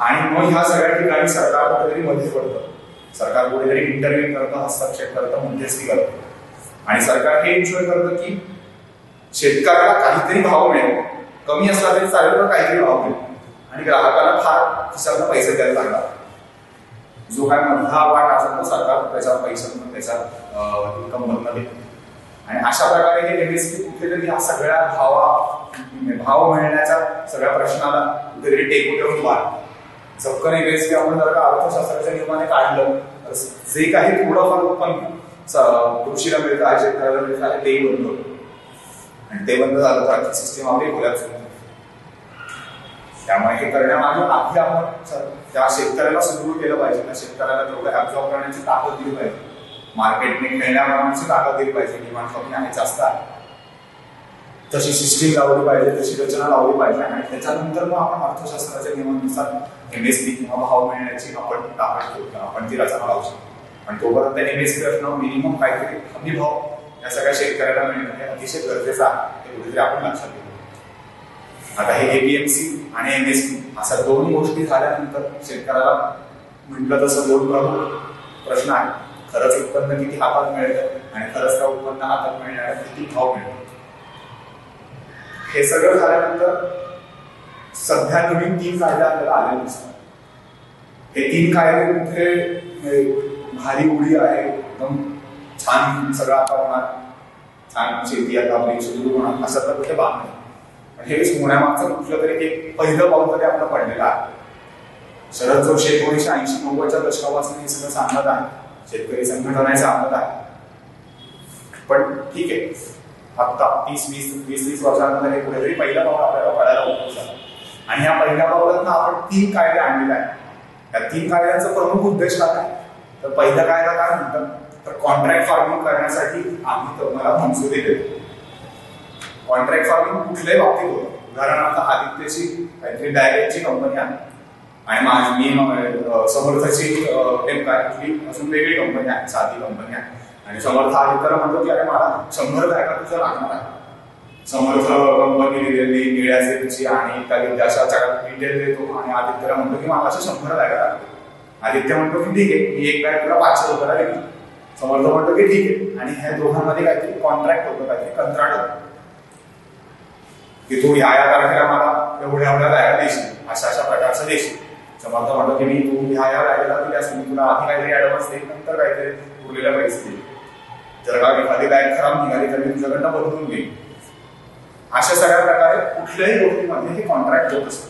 आणि मग ह्या सगळ्या ठिकाणी सरकार कुठेतरी मध्ये पडतं, सरकार कुठेतरी इंटरव्ह्यू करतं, हस्तक्षेप करतं, मध्यस्थी करतं. आणि सरकार हे इन्शुअर करतं की शेतकऱ्याला काहीतरी भाव मिळेल, कमी असला तरी चालेल पण काहीतरी भाव मिळेल. आणि ग्राहकाला फार खिशातनं पैसे द्यायला लागतात. जो काय मधला वाट असेल तो सरकार त्याच्या पैशातून त्याच्या इन्कम मधनं देतो. आणि अशा प्रकारे हे MSP कुठेतरी ह्या सगळ्या भाव मिळण्याच्या सगळ्या प्रश्नाला कुठेतरी टेकू ठेवून वाढ चक्कन MSP आपण जर का अर्थशास्त्राच्या नियमाने काढलं तर जे काही थोडंफार उत्पन्न कृषीला मिळतं आहे, शेतकऱ्याला मिळतं आहे, तेही बंद होतं. आणि ते बंद झालं तर आर्थिक सिस्टीम आपली कोलॅप्स होते. त्यामुळे हे करण्यामागे आधी आपण त्या शेतकऱ्याला सुदृढ केलं पाहिजे, त्या शेतकऱ्याला तेवढं ऍब्झॉर्ब करण्याची ताकद दिली पाहिजे, मार्केटने खेळण्याप्रमाणेची ताकद दिली पाहिजे. डिमांड कमी आहे जास्त आहे तशी सिस्टीम लावली पाहिजे, तशी रचना लावली पाहिजे. आणि त्याच्यानंतर मग आपण अर्थशास्त्राच्या नियमानुसार MSP किंवा भाव मिळण्याची आपण ताकद ठेवू, आपण ती रचना लावू शकतो. पण तोपर्यंत MSP असणं, मिनिमम काहीतरी हमी भाव या सगळ्या शेतकऱ्याला मिळणं हे अतिशय गरजेचं आहे, हे कुठेतरी आपण लक्षात घेऊ. आता हे APMC आणि MSP अशा दोन गोष्टी झाल्यानंतर शेतकऱ्याला म्हटलं तसं दोन प्रमुख प्रश्न आहेत. खरंच उत्पन्न किती हातात मिळतं आणि खरंच त्या उत्पन्न हातात मिळणाऱ्या किती भाव मिळतो. हे सगळं झाल्यानंतर सध्या नवीन 3 कायदे आपल्याला आलेले दिसतात. हे 3 कायदे कुठे भारी उडी आहे, एकदम छान सगळं आता होणार, छान शेती आता आपली सुरू होणार, असं तर कुठे बात नाही. पण हे होण्यामागचं कुठलं तरी एक पहिलं पाऊल तरी आपलं पडलेलं आहे. शरद जोशी 1980-90च्या दशकापासून हे सगळं सांगत आहे, शेतकरी संघटना सांगत आहे. पण ठीक आहे, आता 30-20 वर्षानंतर हे कुठेतरी पहिलं पाऊल आपल्याला पडायला उपयोग झाला. आणि या पहिल्या पावलातनं आपण 3 कायदे आणलेले आहेत. या 3 कायद्यांचा प्रमुख उद्देश काय आहे? तर पहिला कायदा काय म्हणतात, तर कॉन्ट्रॅक्ट फार्मिंग करण्यासाठी आम्ही तुम्हाला मंजुरी देतो. कॉन्ट्रॅक्ट फार्मिंग कुठल्याही बाबतीत होतं. उदाहरणार्थ आदित्यची काहीतरी डायरेक्टची कंपनी आहे आणि मी समर्थची कुठली अजून वेगळी कंपनी आहे, साधी कंपनी आहे. आणि समर्थ आदित्यला म्हणतो की अरे मला 100 बॅगा तुझं लागणार आहे. समर्थ कंपनी दिलेली निळ्याची आणि इत्यादी अशा डिटेल देतो आणि आदित्यला म्हणतो की मला अशा 100 बॅगा लागतात. आदित्य म्हणतो की ठीक आहे, मी एक बॅग तुला 500 रुपयाला देईल. समर्थ म्हणतो की ठीक आहे. आणि ह्या दोघांमध्ये काहीतरी कॉन्ट्रॅक्ट होतं, काहीतरी कंत्राट होतं की तू या तारखेला मला एवढ्या बॅगा देशील, अशा प्रकारचं देशील. समर्थ म्हणतो की मी तू ह्या बॅगेला दिल्यास मी तुला आधी काहीतरी ऍडव्हान्स देईल, नंतर काहीतरी उरलेल्या पैसे देईल. जर का एखादी बॅग खराब निघाली तर मी तुझ्याकडनं बदलून घेईन. अशा सगळ्या प्रकारे कुठल्याही गोष्टीमध्ये हे कॉन्ट्रॅक्ट होत असतं.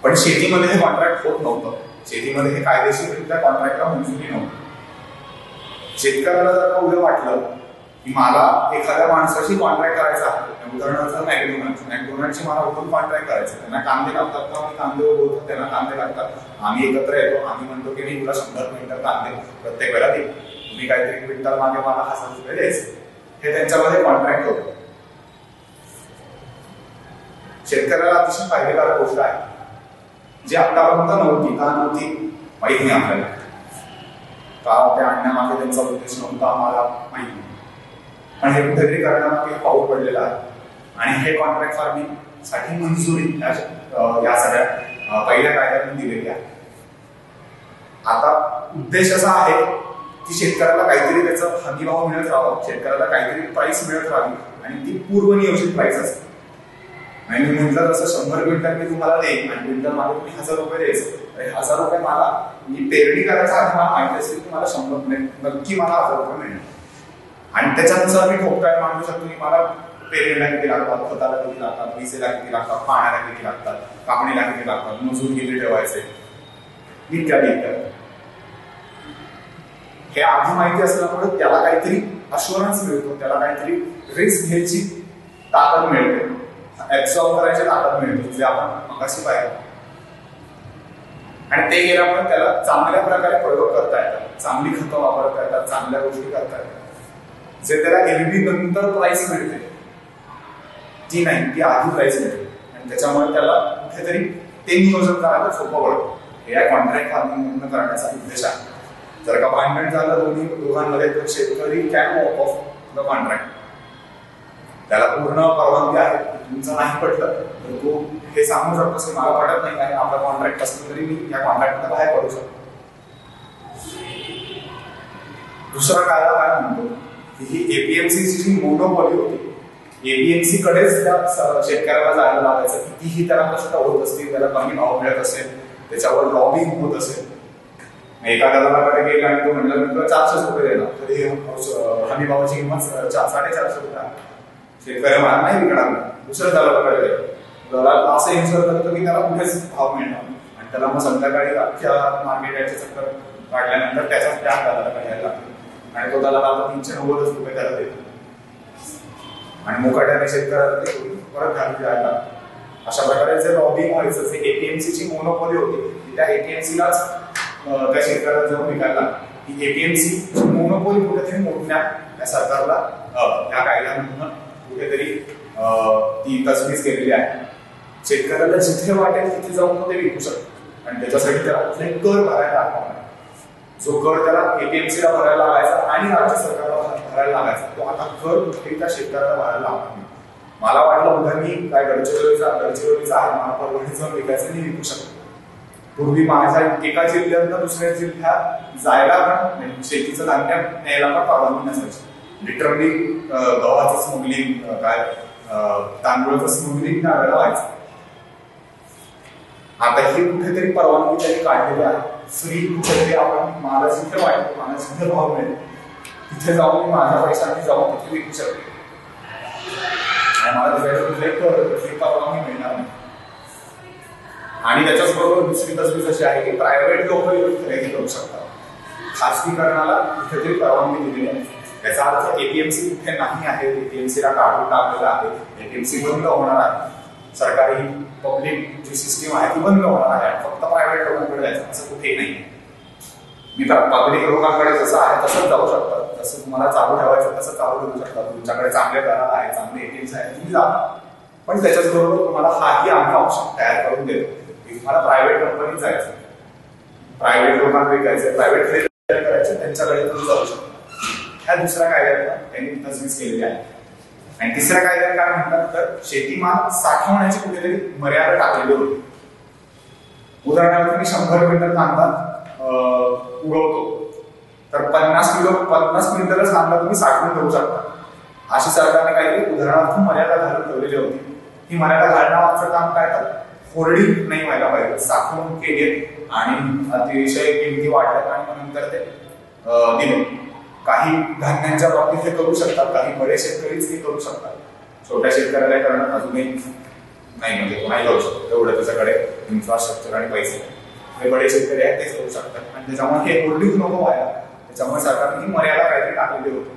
पण शेतीमध्ये हे कॉन्ट्रॅक्ट होत नव्हतं. शेतीमध्ये हे कायदेशीररित्या कॉन्ट्रॅक्टला मंजुरी नव्हती. शेतकऱ्याला जर का उद्या वाटलं की मला एखाद्या माणसाशी कॉन्ट्रॅक्ट करायचा आहे, उदाहरणार्थ मॅकडोनल्डची मला उठून कॉन्ट्रॅक्ट करायचं, त्यांना कांदे लागतात का, आम्ही कांदे उगवतो, त्यांना कांदे लागतात, आम्ही एकत्र येतो, आम्ही म्हणतो की मी तुला 100 क्विंटल कांदे प्रत्येक वेळा देईल, तुम्ही काहीतरी क्विंटल मागे मला 1000 रुपये द्यायचे. हे त्यांच्यामध्ये कॉन्ट्रॅक्ट होतं. शेतकऱ्याला अतिशय फायदेकारक गोष्ट आहे जी आतापर्यंत नव्हती. का नव्हती माहित नाही आपल्याला, का त्या आणण्यामागे त्यांचा उद्देश नव्हता आम्हाला माहित नाही. पण हे कुठेतरी करण्यामागे पाऊल पडलेलं आहे. आणि हे कॉन्ट्रॅक्ट फार्मिंग साठी मंजुरी या सगळ्या पहिल्या कायद्यातून दिलेली आहे. आता उद्देश असा आहे की शेतकऱ्याला काहीतरी त्याचं हमीभाव मिळत राहावं, शेतकऱ्याला काहीतरी प्राइस मिळत राहावी आणि ती पूर्वनियोजित प्राइस असते. आणि मी म्हटलं तसं 100 क्विंटल मी तुम्हाला देईन आणि क्विंटल मला तुम्ही 1000 रुपये द्यायचं. 1000 रुपये मला मी पेरणी करायचा आधी मला माहिती असेल की मला 100 नक्की मला 1000 रुपये मिळेल. आणि त्याच्यानुसार मी ठोकताय मांडू शकतो की मला पेरणीला किती लागतात, खताला किती लागतात, विसेला किती लागतात, पाण्याला किती लागतात, कापणीला किती लागतात, मजूर किती ठेवायचे इत्यादी इत्यादी. हे आधी माहिती असल्यामुळे त्याला काहीतरी अश्युरन्स मिळतो, त्याला काहीतरी रिस्क घ्यायची ताकद मिळते, ऍब्सॉर्ब करायची ताकद मिळते, जे आपण मगाशी पाहिलं. आणि ते गेल्यामुळे त्याला चांगल्या प्रकारे प्रयोग करता येतात, चांगली खतं वापरता येतात, चांगल्या गोष्टी करता येतात. जे त्याला एरवी नंतर प्राइस मिळते ती नाही, ती आधी प्राइस मिळते. आणि त्याच्यामुळे त्याला कुठेतरी ते नियोजन करायला सोपं पडतं. हे या कॉन्ट्रॅक्ट फार्मिंग करण्याचा उद्देश आहे. जर का भांडण झालं दोघांमध्ये तर शेतकरी can walk of the contract, त्याला पूर्ण परवानगी आहे. तुमचं नाही पटलं तर तू हे सांगू शकतोस की मला पटत नाही आणि आपला कॉन्ट्रॅक्ट असलं तरी मी या कॉन्ट्रॅक्टला बाहेर पडू शकतो. दुसरा कायदा काय म्हणतो की ही एपीएमसीची जी मोनोपॉली होती, एपीएमसी कडेच त्या शेतकऱ्याला जायला लागायचं. कितीही त्याला कष्ट होत असतील, त्याला कमी भाव मिळत असेल, त्याच्यावर लॉबिंग होत असेल. एका दलालाकडे गेला आणि तो म्हणलं मी तुला 400 रुपये देणार, तरी हमी भावाची किंमत 450 रुपये आहे. शेतकरी मला नाही विकणार, दुसऱ्या दलालाकडे जाईल. दलाल असं इन्शुअर करतो की त्याला कुठेच भाव मिळणार आणि त्याला मग संध्याकाळी अख्ख्या मार्केटचे चक्कर काढल्यानंतर त्याच्या त्या दलालाकडे यायला लागतो आणि तो दलाल आता 390 रुपये त्याला देतो आणि मुकाट्याने शेतकऱ्याला ते परत घालून जायला लागतो. अशा प्रकारे जे लॉबिंग व्हायचं, जे एपीएमसीची मोनोपॉली होती त्या एपीएमसीलाच त्या शेतकऱ्याला जाऊन विकायला लागली. ही एपीएमसी मोनोपॉली कुठेतरी मोडण्यात त्या सरकारला या कायद्यामधून कुठेतरी ती तजवीज केलेली आहे. शेतकऱ्याला जिथे वाटेल तिथे जाऊन ते विकू शकतो आणि त्याच्यासाठी त्याला कुठलाही कर भरायला लागणार नाही. जो कर त्याला एपीएमसीला भरायला लागायचा आणि राज्य सरकारला भरायला लागायचा, तो आता कर कुठेही त्या शेतकऱ्याला भरायला लागणार नाही. मला वाटलं उद्या मी काय गडचिरोलीचा आहे, मला परवडीत जाऊन विकायचं मी विकू शकतो. पूर्वी माझ्या एका जिल्ह्यातून दुसऱ्या जिल्ह्यात जायला पण शेतीचं धान्य न्यायला पण परवानगी नसायची. लिटरली गव्हाचं स्मगलिंग, काय तांदूळाचं स्मगलिंग त्यावेळेला व्हायचं. आता ही कुठेतरी परवानगी त्यांनी काढलेली आहे. फ्री कुठेतरी आपण मला जिथे वाटतो, मला जिथे भाव मिळेल तिथे जाऊन मी माझ्या पैशांनी जाऊन तिथे विकू शकते आणि मला तिथे कुठले परवानगी मिळणार नाही. आणि त्याच्याच बरोबर दुसरी तसबीज अशी आहे की प्रायव्हेट लोक खरेदी करू शकतात. खासगीकरणाला कुठेतरी परवानगी दिली आहे. याचा अर्थ एपीएमसी कुठे नाही आहे, एपीएमसीला काढून टाकलेलं आहे, एपीएमसी बंद होणार आहे, सरकारी पब्लिक जी सिस्टीम आहे ती बंद होणार आहे, फक्त प्रायव्हेट लोकांकडे जायचं असं कुठेही नाही. मी पब्लिक लोकांकडे जसं आहे तसंच जाऊ शकतात, जसं तुम्हाला चालू ठेवायचं तसं चालू ठेवू शकतात. तुमच्याकडे चांगले दरार आहे, चांगले एटीएम्स आहे, तुम्ही जा. पण त्याच्याचबरोबर तुम्हाला हाही आम्ही ऑप्शन तयार करून देतो की तुम्हाला प्रायव्हेट कंपनीत जायचं, प्रायव्हेट लोकांना विकायचं, प्रायव्हेट खरेदी करायचं, त्यांच्याकडे तुम्ही जाऊ शकता. ह्या दुसऱ्या कायद्यात त्यांनी तजवीज केलेली आहे. आणि तिसऱ्या कायद्यात काय म्हणतात तर शेतीमाल साठवण्याची कुठेतरी मर्यादा टाकलेली होती. उदाहरणार्थ मी 100 क्विंटल कांदा उगवतो तर 50 क्विंटलच कांदा तुम्ही साठवून ठेवू शकता, अशी सरकारने काही उदाहरणार्थ मर्यादा घालून ठेवलेली होती. ही मर्यादा घालण्यामागचं काम काय तर होर्डिंग नाही व्हायला पाहिजे, साठवून केले आणि अतिशय किमती वाढल्यात आणि नंतर ते दिले. काही धान्यांच्या बाबतीत हे करू शकतात, काही बडे शेतकरीच हे करू शकतात. छोट्या शेतकऱ्याला करणं अजूनही नाही, म्हणजे कोणाही करू शकतो एवढं त्याच्याकडे इन्फ्रास्ट्रक्चर आणि पैसे. हे बडे शेतकरी आहेत तेच करू शकतात आणि त्याच्यामुळे हे होर्डिंग नको व्हायला, त्याच्यामुळे सरकारने ही मर्यादा काहीतरी टाकलेली होती.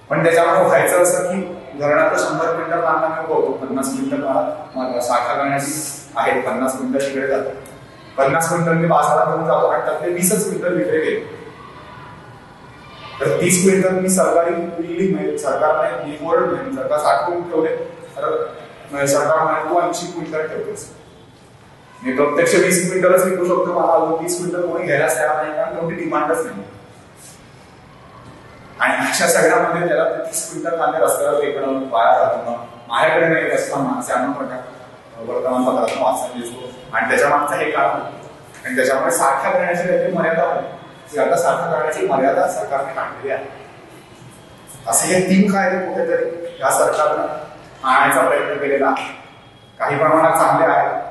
पण त्याच्यामुळे व्हायचं असं की उदाहरणार्थ 100 क्विंटल कांदा मी उगवतो, 50 क्विंटल मला साठा करण्याची आहे, 50 क्विंटल तिकडे जातो, 50 क्विंटल मी बाजारात घेऊन जातो आणि त्यातले 20च क्विंटल विकले गेले. तर 30 क्विंटल मी सरकारी बिल्डिंग सरकारने सरकार साठवून ठेवले तर सरकार म्हणे तू 80 क्विंटल ठेवतोस, मी प्रत्यक्ष 20 क्विंटलच विकू शकतो, मला अजून 30 क्विंटल कोणी घ्यायलाच तयार नाही कारण तेवढी डिमांडच नाही. आणि अशा सगळ्यामध्ये त्याला 30 क्विंटल कांदे रस्त्यावर फेकणं, वाया घालणं, माझ्याकडे नाही असताना असे अन्न प्रकार वर्तमानपत्रातून वाचायला दिसतो. आणि त्याच्या मागचं हे कारण आणि त्याच्यामुळे साठा करण्याची काहीतरी मर्यादा आहे, आता साठा करण्याची मर्यादा सरकारने काढलेली आहे. असे हे 3 कायदे कुठेतरी या सरकारनं आणण्याचा प्रयत्न केलेला आहे. काही प्रमाणात चांगले आहेत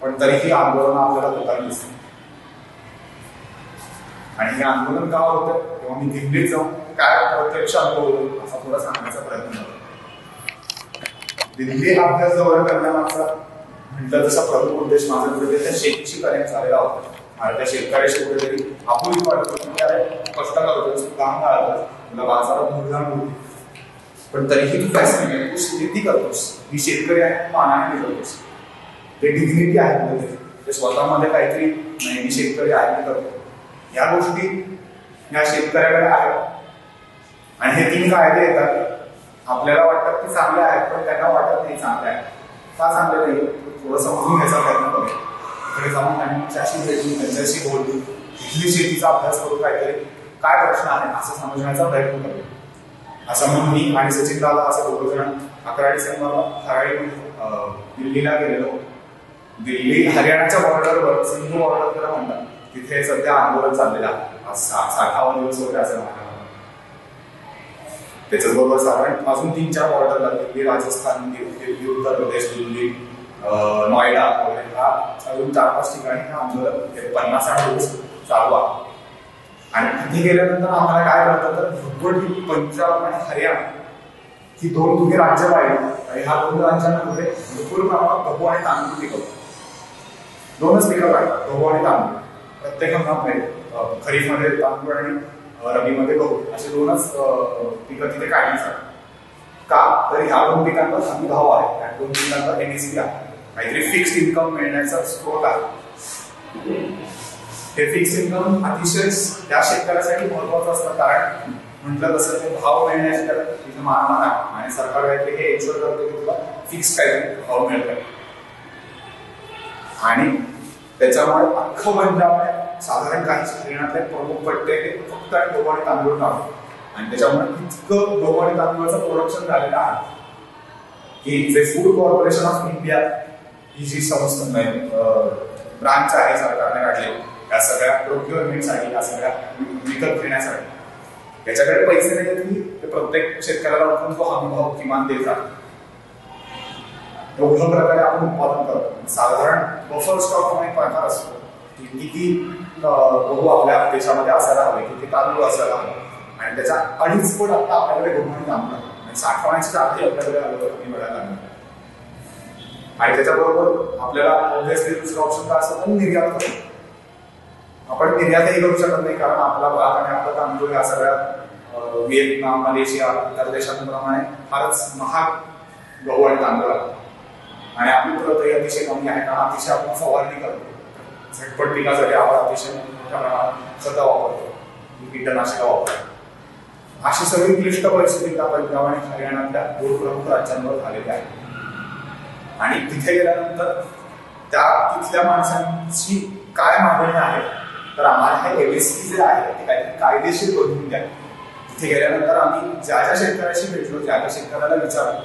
पण तरीही आंदोलन आपल्याला होताना दिसतं. आणि हे आंदोलन का होतं तेव्हा मी दिल्लीत जाऊन काय प्रत्यक्ष अनुभव असा थोडा सांगण्याचा प्रयत्न करतो. दिल्ली अभ्यास जवळ करण्यामागचा म्हटलं तसा प्रमुख उद्देश माझा कुठेतरी शेतीशी कनेक्ट झालेला होता. आणि त्या शेतकऱ्याशी कुठेतरी आपुलकी वाटत होती, अरे कष्ट करतोस, काम घालतोस, तुला बाजारात मुलगा होती पण तरीही तू फॅसिलिटी तू शेती करतोस, मी शेतकरी आहे, पानाने मिळवतोस, ते डिग्निटी आहे कुठेतरी, ते स्वतःमध्ये काहीतरी नाही मी शेतकरी आहे मी करतो. या गोष्टी या शेतकऱ्याकडे आहेत. आणि हे 3 कायदे येतात आपल्याला वाटतात की चांगले आहेत पण त्यांना वाटत नाही चांगले आहेत. का चांगले नाही थोडं समजून घ्यायचा प्रयत्न करूया. तिकडे जाऊन त्यांच्याशी भेटून त्यांच्याशी बोलून इथली शेतीचा अभ्यास करून काहीतरी काय प्रश्न आहे असं समजण्याचा प्रयत्न करूया. असं म्हणून मी आणि सचिन दादा असं 2 जण 11 डिसेंबरला हराळी दिल्लीला गेलेलो. दिल्ली हरियाणाच्या बॉर्डरवर सिंधू बॉर्डर म्हणतात तिथे सध्या आंदोलन चाललेलं आहे. 60वा दिवस वगैरे असं म्हणतात. त्याच्याच बरोबर साधारण अजून 3-4 बॉर्डरला दिल्ली, राजस्थान, दिल्ली, उत्तर प्रदेश, दिल्ली, नोएडा वगैरे हा अजून 4-5 ठिकाणी हे आंदोलन 50 दिवस चालू आहे. आणि तिथे गेल्यानंतर आम्हाला काय कळतं तर भगवती पंजाब आणि हरियाणा ही 2 तुम्ही राज्य पाहिली आणि ह्या 2 राज्यांमध्ये भरपूर प्रमाणात गहू आणि तांदूळ पिकवतो. 2च पिकं पाहिजे, गहू आणि तांदूळ. प्रत्येक हंगामामध्ये खरीफमध्ये तांदूळ आणि रबीमध्ये गहू असे 2च पिकं तिथे काढली जातात. का तर ह्या 2 पिकांवर हमी भाव आहे, ह्या 2 पिकांवर एमएसपी आहे, काहीतरी फिक्स्ड इन्कम मिळण्याचा स्रोत आहे. हे फिक्स इन्कम अतिशय त्या शेतकऱ्यासाठी महत्वाचं असतं कारण म्हटलं तसं ते भाव मिळण्याची त्याला तिथे मानधन आहे आणि सरकार काहीतरी हे एन्शुअर करते की तुला फिक्स काहीतरी भाव मिळतोय. आणि त्याच्यामुळे अख्खं पंजाबने साधारण काही हरियाणातले प्रमुख पट्टे हे फक्त गहू आणि तांदूळ काढतो आणि त्याच्यामुळे इतकं गहू आणि तांदूळाचं प्रोडक्शन झालेलं आहे की जे फूड कॉर्पोरेशन ऑफ इंडिया ही जी संस्था ब्रांच आहे सरकारने काढली या सगळ्या प्रोक्युअरमेंटसाठी, या सगळ्या विकत घेण्यासाठी, याच्याकडे पैसे नाही की ते प्रत्येक शेतकऱ्याला वाटून तो हमी भाव किमान देतात. एवढ्या प्रकारे आपण उत्पादन करतो. साधारण बफर स्टॉक म्हणून एक प्रकार असतो की किती गहू आपल्या देशामध्ये असायला हवे, किती तांदूळ असायला हवे. आणि त्याच्या 2.5 पट आता आपल्याकडे गहू थांबणार आणि साठवण्याची जाती आपल्याकडे कमी मिळायला लागणार. आणि त्याच्याबरोबर आपल्याला ऑब्व्हियसली दुसरा ऑप्शन काय असतं तर निर्यात करणं. आपण निर्यातही करू शकत नाही कारण आपला भात आणि आपला तांदूळ या सगळ्या व्हिएतनाम, मलेशिया इतर देशांप्रमाणे फारच महाग गहू आणि तांदूळ आहे. आणि आपली प्रतही अतिशय कमी आहे कारण अतिशय आपण फवारणी करतो. झटपट पिकासाठी आपण अतिशय मोठ्या प्रमाणात खतं वापरतो, कीटकनाशकं वापरतो. अशी सगळी क्लिष्ट परिस्थिती त्या पंजाब आणि हरियाणातल्या 2 प्रमुख राज्यांवर झालेली आहे. आणि तिथे गेल्यानंतर तिथल्या माणसांची काय मागणी आहे तर आम्हाला हे एमएसपी जे आहे ते काहीतरी कायदेशीर बनवून द्या. तिथे गेल्यानंतर आम्ही ज्या ज्या शेतकऱ्याशी भेटलो, ज्या ज्या शेतकऱ्याला विचारलो,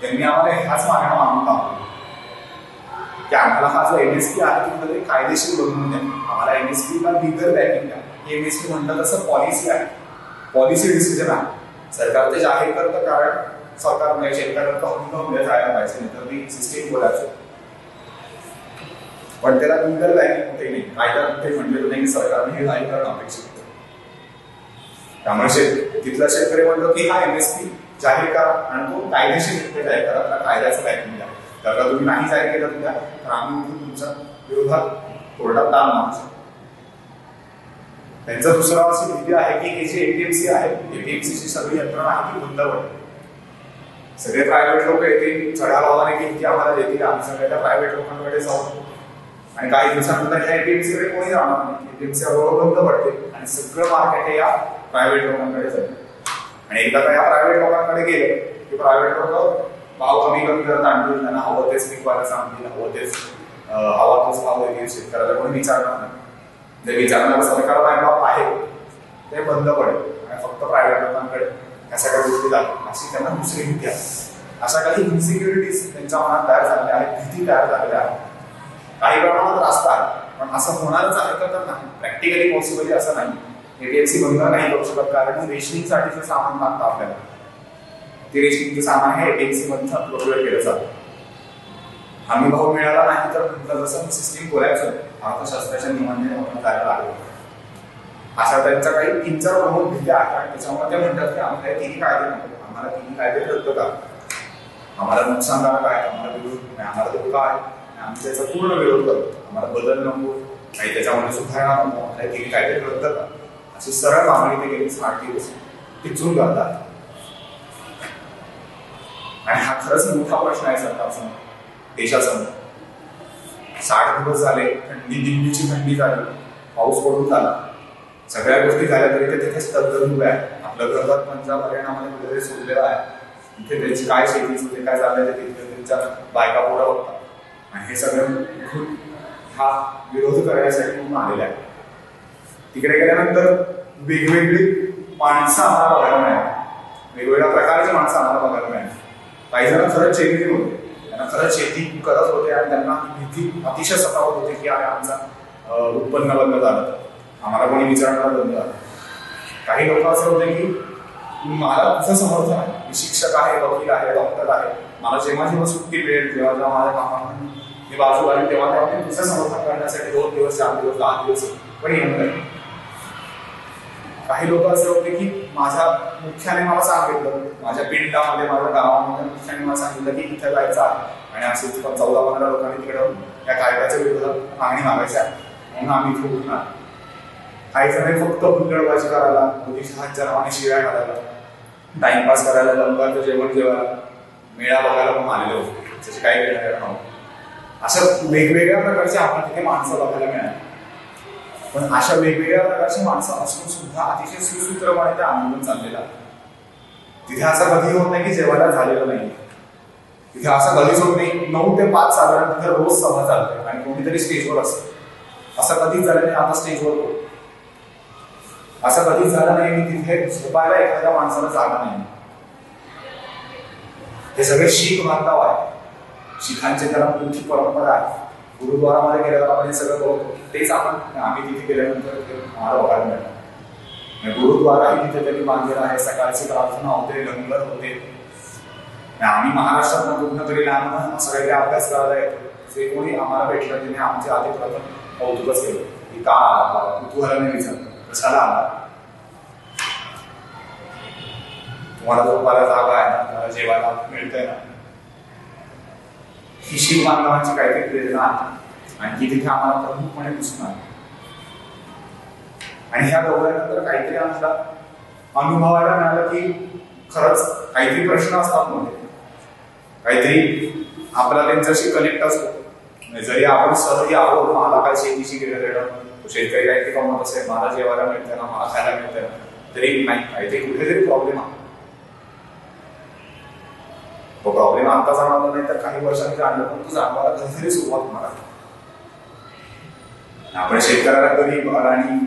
त्यांनी आम्हाला ह्याच मागण्या मागून टाकल्या की आम्हाला हा जो एमएसपी आहे तो तरी कायदेशीर बनवून द्या. आम्हाला एमएसपीला लिगल बॅकिंग द्या. एमएसपी म्हणलं तसं पॉलिसी आहे, पॉलिसी डिसिजन आहे. सरकार ते जाहीर करतं कारण सरकार म्हणजे शेतकऱ्यांचा हक्क जायला पाहिजे, नाही तर ती सिस्टीम बोलायचं. पण त्याला लिगल बॅकिंग कुठे नाही, कायदा कुठे म्हणलेलं नाही की सरकारने हे जाहीर करणं अपेक्षित होतं. त्यामुळे तिथला शेतकरी म्हणतो की हा एमएसपी जाहीर करा आणि तो कायदेशीर जाहीर करा, त्याला कायद्याचं बॅकिंग द्या. जर का तुम्ही नाही जाहीर केलं तुमच्या तर आम्ही तुमच्या विरोधात कोर्टात दाद मागू शकतो. त्यांचं दुसरं अशी भीती आहे की हे जे एपीएमसी आहे, एपीएमसीची सगळी यंत्रणा आहे ती बंद पडेल. सगळे प्रायव्हेट लोक येतील, चढ्या भावाने किमती आम्हाला देतील, आम्ही सगळ्या प्रायव्हेट लोकांकडे जाऊ आणि काही दिवसानंतर ह्या एपीएमसीकडे कोणी जाणार नाही. एपीएमसी बरोबर बंद पडते आणि सगळं मार्केट हे या प्रायव्हेट लोकांकडे जाईल. आणि एकदा का या प्रायव्हेट लोकांकडे गेले की प्रायव्हेट लोक भाव कमी करत आणतील, त्यांना हवं तेच विकवायला सांगतील, हवं तेच हवा तोच भाव देतील. शेतकऱ्याला कोणी विचारणार नाही. जे विचारणारा सरकार बाप आहे ते बंद पडेल आणि फक्त प्रायव्हेट लोकांकडे या सगळ्या गोष्टी जातील अशी त्यांना दुसरी भीती आहे. अशा काही इन्सिक्युरिटीज त्यांच्या मनात तयार झालेल्या आहेत, भीती तयार झालेल्या आहेत. काही प्रमाणात असतात पण असं होणारच आहे तर नाही, प्रॅक्टिकली पॉसिबल असं नाही. एपीएमसी बंद नाही करू शकत कारण रेशनिंगसाठीचं सामान लागतं आपल्याला. ते रेशनिंगचं सामान हे एपीएमसी मधून प्रोक्युअर केलं जातं. हमी भाव मिळाला नाही तर जसं सिस्टीम कोलॅप्स होते, अर्थशास्त्राच्या नियमांनी आपण जायला लागलो. अशा त्यांच्या काही 3-4 प्रमुख भीती आहेत आणि त्याच्यामुळे ते म्हणतात की आम्हाला तिन्ही कायदे नको, आम्हाला तिन्ही कायदे रद्द करा. आम्हाला नुकसानकारक आहे, आम्हाला विरोध नाही, आम्हाला धोका आहे, आम्ही त्याचा पूर्ण विरोध करतो. आम्हाला बदल नको आणि त्याच्यामध्ये सुधारणा नको, आम्हाला तिन्ही कायदे रद्द करा अशी सरळ मागणी ते गेली 60 दिवस टिचून करतात. आणि हा खरंच मोठा प्रश्न आहे सरकारसमोर, देशासमोर. 60 दिवस झाले, दिल्लीची थंडी झाली, पाऊस पडून झाला, सगळ्या गोष्टी झाल्या तरी ते तिथेच तगदग उभे आहे. आपलं घरात पंजाब हरियाणामध्ये वगैरे सोडलेलं आहे. तिथे त्यांची काय शेतीच होते, काय चाललंय ते तिथे त्यांच्या बायका पुढं बघतात आणि हे सगळं हा विरोध करण्यासाठी म्हणून आलेला आहे. तिकडे गेल्यानंतर वेगवेगळी माणसं आम्हाला बघायला मिळाली, वेगवेगळ्या प्रकारची माणसं आम्हाला बघायला मिळाली. काही जण खरंच शेती होते, त्यांना खरंच शेती करत होते आणि त्यांना भीती अतिशय सतावत होते की अरे आमचा उत्पन्न बंद झालं तर आम्हाला कोणी विचारणार बंद झालं. काही लोक असं होते की मला तुझं समर्थन आहे, मी शिक्षक आहे, वकील आहे, डॉक्टर आहे, मला जेव्हा जेव्हा सुट्टी मिळेल, जेव्हा जेव्हा माझ्या कामातून मी बाजू आली तेव्हा तेव्हा मी तुझं समर्थन करण्यासाठी 2 दिवस, 4 दिवस, 10 दिवस पण येऊन जाईल. काही लोक असे होते की माझ्या मुख्याने मला सांगितलं, माझ्या पिंडामध्ये, माझ्या गावामध्ये मुख्याने मला सांगितलं की इथे जायचं आहे आणि असे 14-15 लोकांनी तिकडं या कायद्याच्या विरोधात मागणी मागायची आहे म्हणून आम्ही इथे उठणार. काही जण फक्त हुल्लडबाजी करायला, मोदीच्या नावाने शिव्या घालायला, टाइमपास करायला, लंगाचं जेवण जेवायला, मेळा बघायला पण आलेले होते, त्याचे काही घेणं नव्हतं. अशा वेगवेगळ्या प्रकारची आपण तिथे माणसं बघायला मिळाली. पण अशा वेगवेगळ्या प्रकारची माणसं असून सुद्धा अतिशय सुसूत्रपणे ते आंदोलन चाललेलं आहे. तिथे असं कधी होत नाही की जेवायला झालेलं नाही. तिथे असं कधीच होत नाही 9 ते 5 साधारण तिथे रोज सभा चालते आणि कोणीतरी स्टेजवर असतं. असं कधीच झालं नाही आता स्टेजवर होतं. असं कधीच झालं नाही की तिथे झोपायला एखाद्या माणसाला जागा नाही. हे सगळे शीख बांधव आहे, शिखांची त्याला मोठी परंपरा आहे. गुरुद्वारामध्ये गेल्यावर आपण हे सगळं बघतो, तेच आम्ही तिथे गेल्यानंतर आम्हाला बघायला मिळालं. गुरुद्वाराही तिथे त्यांनी बांधलेला आहे, सकाळची प्रार्थना होते, लंगर होते. आम्ही महाराष्ट्रात कुठं तरी लहान असं काही अभ्यास करायला येतो, जे कोणी आम्हाला भेटलं त्याने आमचे आधी प्रथम कौतुकच केलं की का आला, कुतूहलाने विचारलं कशाला आला. तुम्हाला झोपायला जागा आहे ना, तुम्हाला जेवायला मिळतंय ना, ही शील बांधवांची काहीतरी प्रेरणा आहे आणि ती तिथे आम्हाला प्रमुखपणे दिसून आली. आणि ह्या दौऱ्यानंतर काहीतरी आम्हाला अनुभवायला मिळालं की खरंच काहीतरी प्रश्न असतात मध्ये, काहीतरी आपला त्यांच्याशी कनेक्ट असतो. जरी आपण सहजी आहोत, मला काय शेतीशी घेणं देणं, शेतकरी काहीतरी कमवत असेल, मला जेवायला मिळतं ना, मला खायला मिळतं ना, तरी नाही, काहीतरी कुठेतरी प्रॉब्लेम आहे. तो प्रॉब्लेम आता जाणवला नाही तर काही वर्षांनी जाणलं, पण तो जाणवायला कधीतरी सुरुवात होणार आहे. आपण शेतकऱ्याला गरीब आणि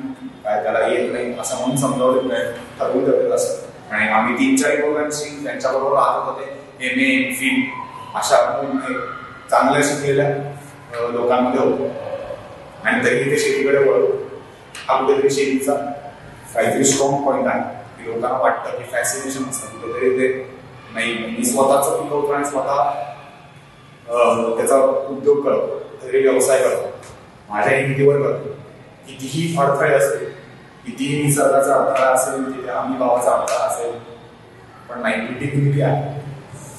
काय त्याला येत नाही असं म्हणून समजावलं नाही, ठरवून देत असं. आणि आम्ही 3-4 लोकांशी त्यांच्याबरोबर राहत होते, MA MPhil अशा चांगल्या शिकलेल्या लोकांमध्ये होतो आणि तरीही ते शेतीकडे वळतो. हा कुठेतरी शेतीचा काहीतरी स्ट्रॉंग पॉईंट आहे की लोकांना वाटतं की फॅसिनेशन असतं कुठेतरी ते नाही, मी स्वतःच पिकवतो आणि स्वतः त्याचा उद्योग करतो, तरी व्यवसाय करतो, माझ्या हिमतीवर करतो. कितीही अडथळे असतील, कितीही निसर्गाचा अडथळा असेल, तिथे आम्ही भावाचा अडथळा असेल, पण नाही, क्रिटिकॅलिटी आहे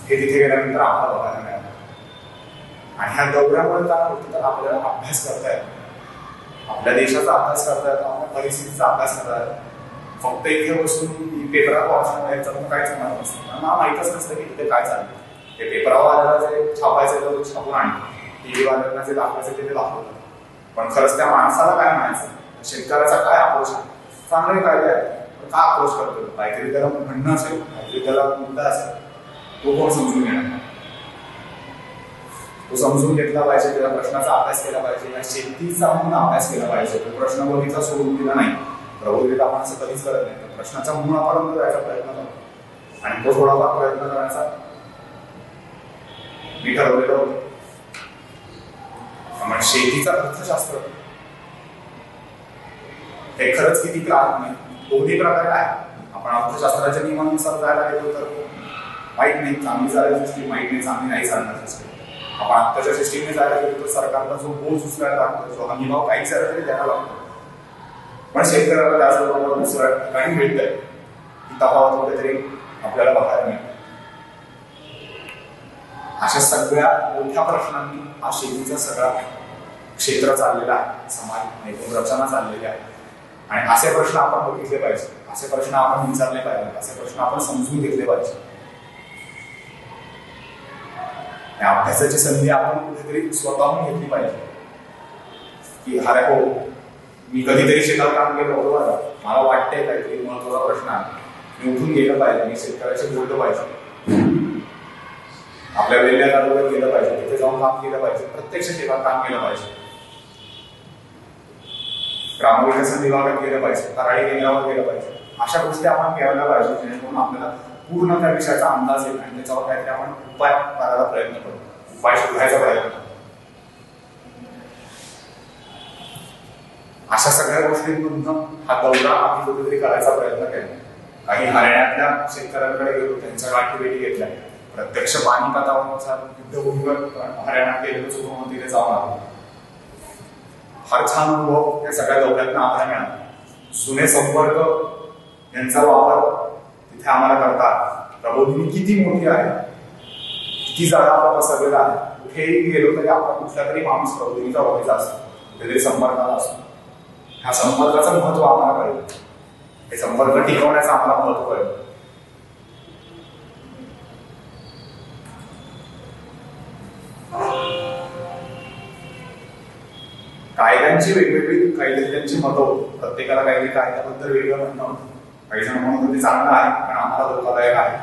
हे तिथे गेल्यानंतर आम्हाला बघायला मिळालं. आणि ह्या दौऱ्यामुळे काय होतं तर आपल्याला अभ्यास करता येतो, आपल्या देशाचा अभ्यास करता येतो, आपल्या परिस्थितीचा अभ्यास करता येतो. फक्त इथे बसून पेपरात वाचणं याचं पण काहीच होणार नसतं, मला माहीतच नसतं की तिथे काय चाललं. ते पेपरावाल्याला जे छापायचं तर छापून आणलं, TV वाल्यांना जे दाखवायचं ते दाखवलं, पण खरंच त्या माणसाला काय म्हणायचं, शेतकऱ्याचा काय अप्रोच आहे, चांगले कायदे आहे, का अप्रोच करतो, काहीतरी त्याला म्हणणं असेल, काहीतरी त्याला मुद्दा असेल, तो कोण समजून घेणार. तो समजून घेतला पाहिजे, त्याला प्रश्नाचा अभ्यास केला पाहिजे, शेतीचा म्हणून अभ्यास केला पाहिजे. तो प्रश्न बघितला सोडून दिला नाही, प्रबोधित आपण असं कधीच करत नाही. प्रश्नाच्या मुळापर्यंत जायचा प्रयत्न करतो आणि तो थोडाफार प्रयत्न करण्याचा मी ठरवलेलं होतं. त्यामुळे शेतीचं अर्थशास्त्र हे खरंच किती त्रास नाही, दोन्ही प्रकारे आहे. आपण अर्थशास्त्राच्या नियमानुसार जायला गेलो तर वाईट नाही, चांगली चालेल सिस्टीम, वाईट नाही, चांगली नाही चालणार सिस्टीम. आपण आत्ताच्या सिस्टीमने जायला गेलो तर सरकारला जो बोज उचलायला लागतो, जो हमीभाव काहीच झाला तरी द्यायला लागतो, पण शेतकऱ्याला त्याचबरोबर दुसऱ्या ठिकाणी मिळतंय. ही तफावत कुठेतरी आपल्याला बघायला मिळते. अशा सगळ्या मोठ्या प्रश्नांनी हा शेतीचा सगळा क्षेत्र चाललेला आहे, समाज एकूण रचना चाललेली आहे. आणि असे प्रश्न आपण बघितले पाहिजे, असे प्रश्न आपण विचारले पाहिजे, असे प्रश्न आपण समजून घेतले पाहिजे. अभ्यासाची संधी आपण कुठेतरी स्वतःहून घेतली पाहिजे की अरे हो, मी कधीतरी शेतात काम केलं होतं, मला वाटतंय काहीतरी महत्वाचा प्रश्न आहे, मी उठून गेलं पाहिजे, मी शेतकऱ्याशी बोललं पाहिजे, आपल्या वेगळ्या जागेवर गेलं पाहिजे, तिथे जाऊन काम केलं पाहिजे, प्रत्यक्ष शेतात काम केलं पाहिजे, ग्रामविकास विभागात गेलं पाहिजे, कराडी केंद्रावर गेलं पाहिजे. अशा गोष्टी आपण करायला पाहिजे जेणेकरून आपल्याला पूर्ण त्या विषयाचा अंदाज येईल आणि त्याच्यावर काहीतरी आपण उपाय करायला प्रयत्न करू, उपाय शोधायचा प्रयत्न करू. अशा सगळ्या गोष्टींमधून हा दौरा आम्ही कुठेतरी करायचा प्रयत्न केला. काही हरियाणातल्या शेतकऱ्यांकडे गेलो, त्यांच्या गाठी भेटी घेतल्या, प्रत्यक्ष पानिपतावरचा युद्धभूमीवर हरियाणात गेलेलो चुकून तिथे जाऊन आलो. फार छान अनुभव या सगळ्या दौऱ्यातून आम्हाला मिळाला. जुने संपर्क यांचा वापर तिथे आम्हाला करतात. प्रबोधिनी किती मोठी आहे, किती जागा आपण पसरलेला आहे, कुठेही गेलो तरी आपण कुठला तरी माणूस प्रबोधिनीचा ओळखीचा असतो, कुठेतरी संपर्काला असतो. ह्या संपर्काचं महत्व आम्हाला कळलं, हे संपर्क टिकवण्याचं आम्हाला महत्व कळलं. कायद्यांची वेगवेगळी कायद्यांची मतं होती, प्रत्येकाला काहीतरी कायद्याबद्दल वेगळं म्हणणं होतं. काही जण म्हणत होते चांगलं आहे पण आम्हाला धोकादायक आहे,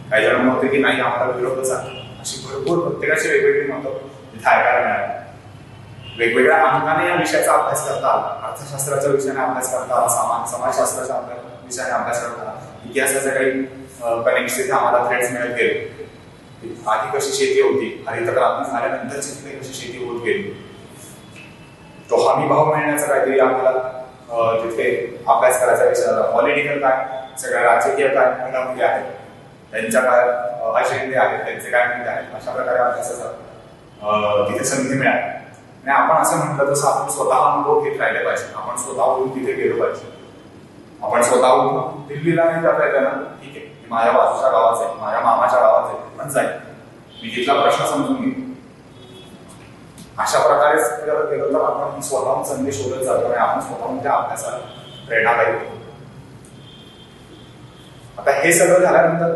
काही जण म्हणत होते की नाही आम्हाला विरोधच आहे. अशी भरपूर प्रत्येकाची वेगवेगळी मतं तिथे ऐकायला मिळाली. वेगवेगळ्या अंगाने या विषयाचा अभ्यास करता आला, अर्थशास्त्राच्या विषयाने अभ्यास करता आला, समाजशास्त्राच्या विषयाने अभ्यास करता आला, इतिहासाच्या काही कनेक्ट तिथे आम्हाला थ्रेड्स मिळत गेले. आधी कशी शेती होती, हरित क्रांती झाल्यानंतरची तिथे कशी शेती होत गेली, तो हमी भाव मिळण्याचा काहीतरी आम्हाला तिथे अभ्यास करायचा विचार आला. पॉलिटिकल काय, सगळ्या राजकीय काय घडामोडी आहेत, त्यांच्या काय अजेंडे आहेत, त्यांचे काय मुद्दे आहेत, अशा प्रकारे अभ्यासाचा तिथे संधी मिळाली. आणि आपण असं म्हटलं तसं आपण स्वतः अनुभव घेत राहिले पाहिजे, आपण स्वतःहून तिथे गेलो पाहिजे. आपण स्वतःहून दिल्लीला नाही जाता येतं ना, ठीक आहे, माझ्या बाजूच्या गावाचं आहे, माझ्या मामाच्या गावाचं आहे, पण जाईल, मी तिथला प्रश्न समजून घेईन. अशा प्रकारे जर केलं तर आपण स्वतःहून संदेश शोधत जातो आणि आपण स्वतःहून त्या अभ्यासाला प्रेरणादायी होतो. आता हे सगळं झाल्यानंतर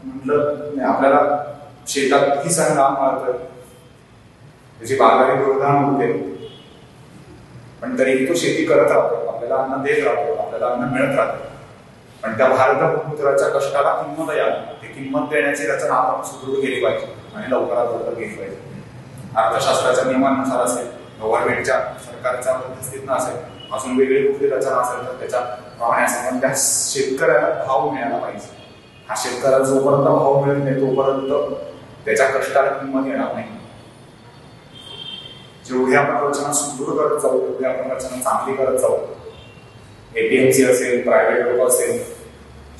म्हटलं आपल्याला शेतात किती सण काम मारतोय, त्याची बागारी गुणगान होते, पण तरीही तो शेती करत राहतो, आपल्याला अन्न देत राहतो, आपल्याला अन्न मिळत राहतं. पण त्या भारतपुत्राच्या कष्टाला किंमत यावी, ते किंमत देण्याची रचना आपण सुदृढ केली पाहिजे आणि लवकरात लवकर केली पाहिजे. अर्थशास्त्राच्या नियमानुसार असेल, गव्हर्नमेंटच्या सरकारच्या मध्यस्थीतनं असेल, अजून वेगळी कुठली रचना असेल तर त्याच्या प्रमाणे असेल, पण त्या शेतकऱ्याला भाव मिळाला पाहिजे. हा शेतकऱ्याला जोपर्यंत भाव मिळत नाही तोपर्यंत त्याच्या कष्टाला किंमत येणार नाही. जेवढी आपण रचना सुदृढ करत जाऊ तेवढी आपण रचना चांगली करत जाऊ. एपीएमसी असेल, प्रायव्हेट लोक असेल,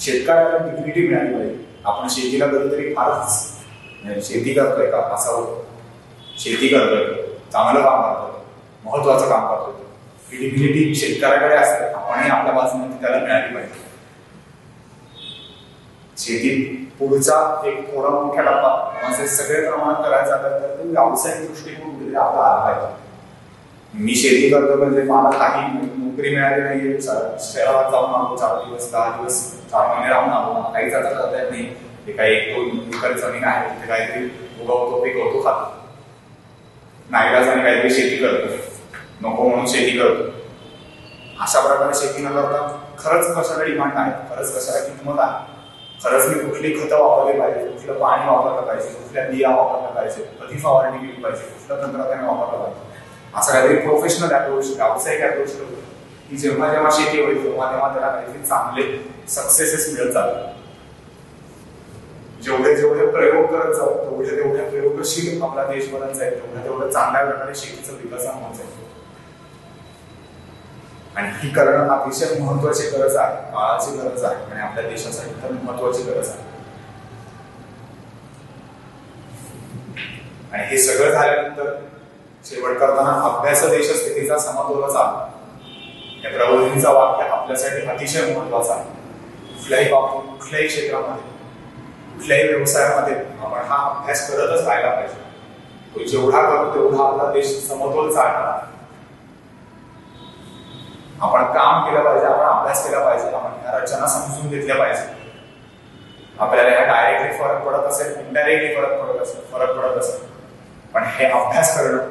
शेतकऱ्याला डिग्निटी मिळाली पाहिजे. आपण शेतीला कधीतरी फारच शेती करतोय का असावं, शेती करतोय, चांगलं काम करतोय, महत्वाचं काम करतोय, ही डिग्निटी शेतकऱ्याकडे असते, आपणही आपल्या बाजूने त्याला मिळाली पाहिजे. शेतीत पुढचा एक थोडा मोठा टप्पा म्हणजे सगळे प्रमाणात करायचा तर तो व्यावसायिक दृष्टिकोन कुठेतरी आपला आला पाहिजे. मी शेती करतो म्हणजे मला काही नोकरी मिळाली नाहीये, शहरात जाऊन आलो 4 दिवस 10 दिवस 4 महिने राहून आलो, मला काहीच आता करता येत नाही. ते काही 1-2 एकर जमीन आहे, तिथे काहीतरी उगवतो, पिकवतो, खातो, नाईलाजाने काहीतरी शेती करतो, नको म्हणून शेती करतो. अशा प्रकारे शेती न करता खरंच कशाला डिमांड आहे, खरंच कशाला किंमत आहे, खरंच मी कुठली खतं वापरली पाहिजे, कुठलं पाणी वापरलं पाहिजे, कुठल्या बिया वापरल्या पाहिजे, कधी फवारणी केली पाहिजे, कुठलं तंत्रज्ञान वापरलं पाहिजे, असं काहीतरी प्रोफेशनल अप्रोच, व्यावसायिक अप्रोच करतो की जेव्हा जेव्हा शेती होईल तेव्हा त्याला काहीतरी चांगले सक्सेसेस मिळत जातात. जेवढे जेवढे प्रयोग करत जाऊ तेवढ्या प्रयोगशील आपला देश बनत जाईल, तेवढं चांगल्या प्रकारे शेतीचं विकासन होत जाईल. आणि ही करणं अतिशय महत्वाची गरज आहे, काळाची गरज आहे आणि आपल्या देशासाठी तर महत्वाची गरज आहे. आणि हे सगळं झाल्यानंतर शेवट करताना अभ्यास देश स्थितीचा समतोल साधा या प्रबोधिनीचं वाक्य आपल्यासाठी अतिशय महत्वाचं आहे. कुठल्याही बाबतीत, कुठल्याही क्षेत्रामध्ये, कुठल्याही व्यवसायामध्ये आपण हा अभ्यास करतच राहायला पाहिजे. तो जेवढा करू तेवढा आपला देश समतोल चालणार. आपण काम केलं पाहिजे, आपण अभ्यास केला पाहिजे, आपण ह्या रचना समजून घेतल्या पाहिजे. आपल्याला ह्या डायरेक्टली फरक पडत असेल, इनडायरेक्टली फरक पडत असेल, पण हे अभ्यास करणं,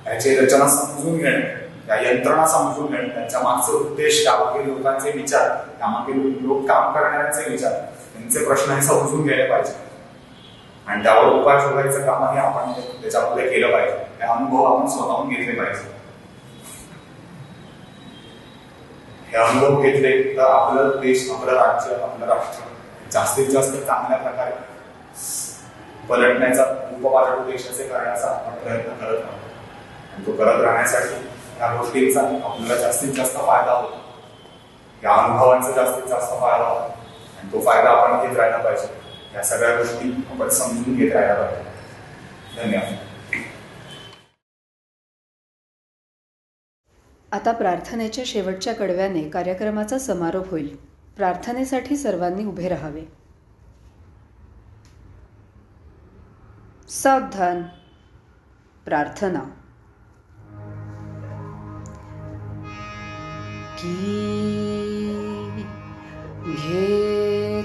याची रचना समजून घेणं, या यंत्रणा समजून घेणं, त्यांच्या मागचे उद्देश, त्यामागे लोकांचे विचार, त्यामागे लोक काम करणाऱ्यांचे विचार, त्यांचे प्रश्न हे समजून घ्यायला पाहिजे आणि त्यावर उपाय शोधायचं कामही आपण त्याच्यामध्ये केलं पाहिजे. हे अनुभव आपण स्वतःहून घेतले पाहिजे. हे अनुभव घेतले तर आपलं देश, आपलं राज्य, आपलं राष्ट्र जास्तीत जास्त चांगल्या प्रकारे पलटण्याचा, उपपालट देशाचे करण्याचा आपण प्रयत्न करत आहोत. आणि तो करत राहण्यासाठी या गोष्टींचा आपल्याला जास्तीत जास्त फायदा होतो, या अनुभवांचा जास्तीत जास्त फायदा होतो आणि तो फायदा आपण घेत राहायला पाहिजे. या सगळ्या गोष्टी आपण समजून घेत राहायला पाहिजे. धन्यवाद. आता प्रार्थनेच्या शेवटच्या कडव्याने कार्यक्रमाचा समारोप होईल. प्रार्थनेसाठी सर्वांनी उभे राहावे. सावधान. प्रार्थना. की घेतले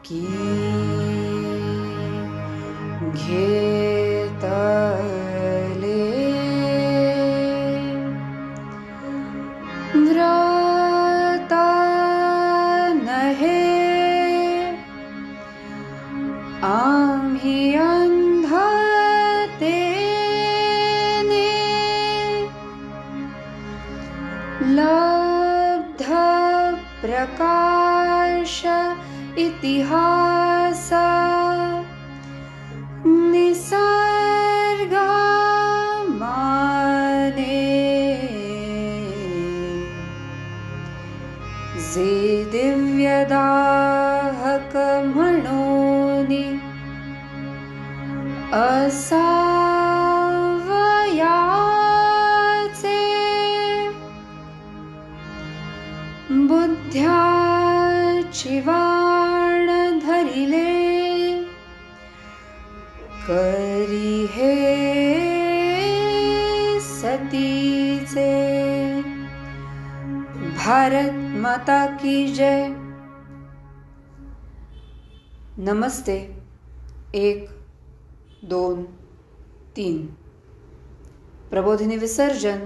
की घेतले द्रता नहे आम्ही अंधतेने लब्ध प्रकाश इतिहास निसर्ग माने जे दिव्यदाहक म्हणूनी असावयाचे विद्याची वाण धरिले, करी हे सतीचे. भारत माता की जय. नमस्ते. 1, 2, 3. प्रबोधिनी विसर्जन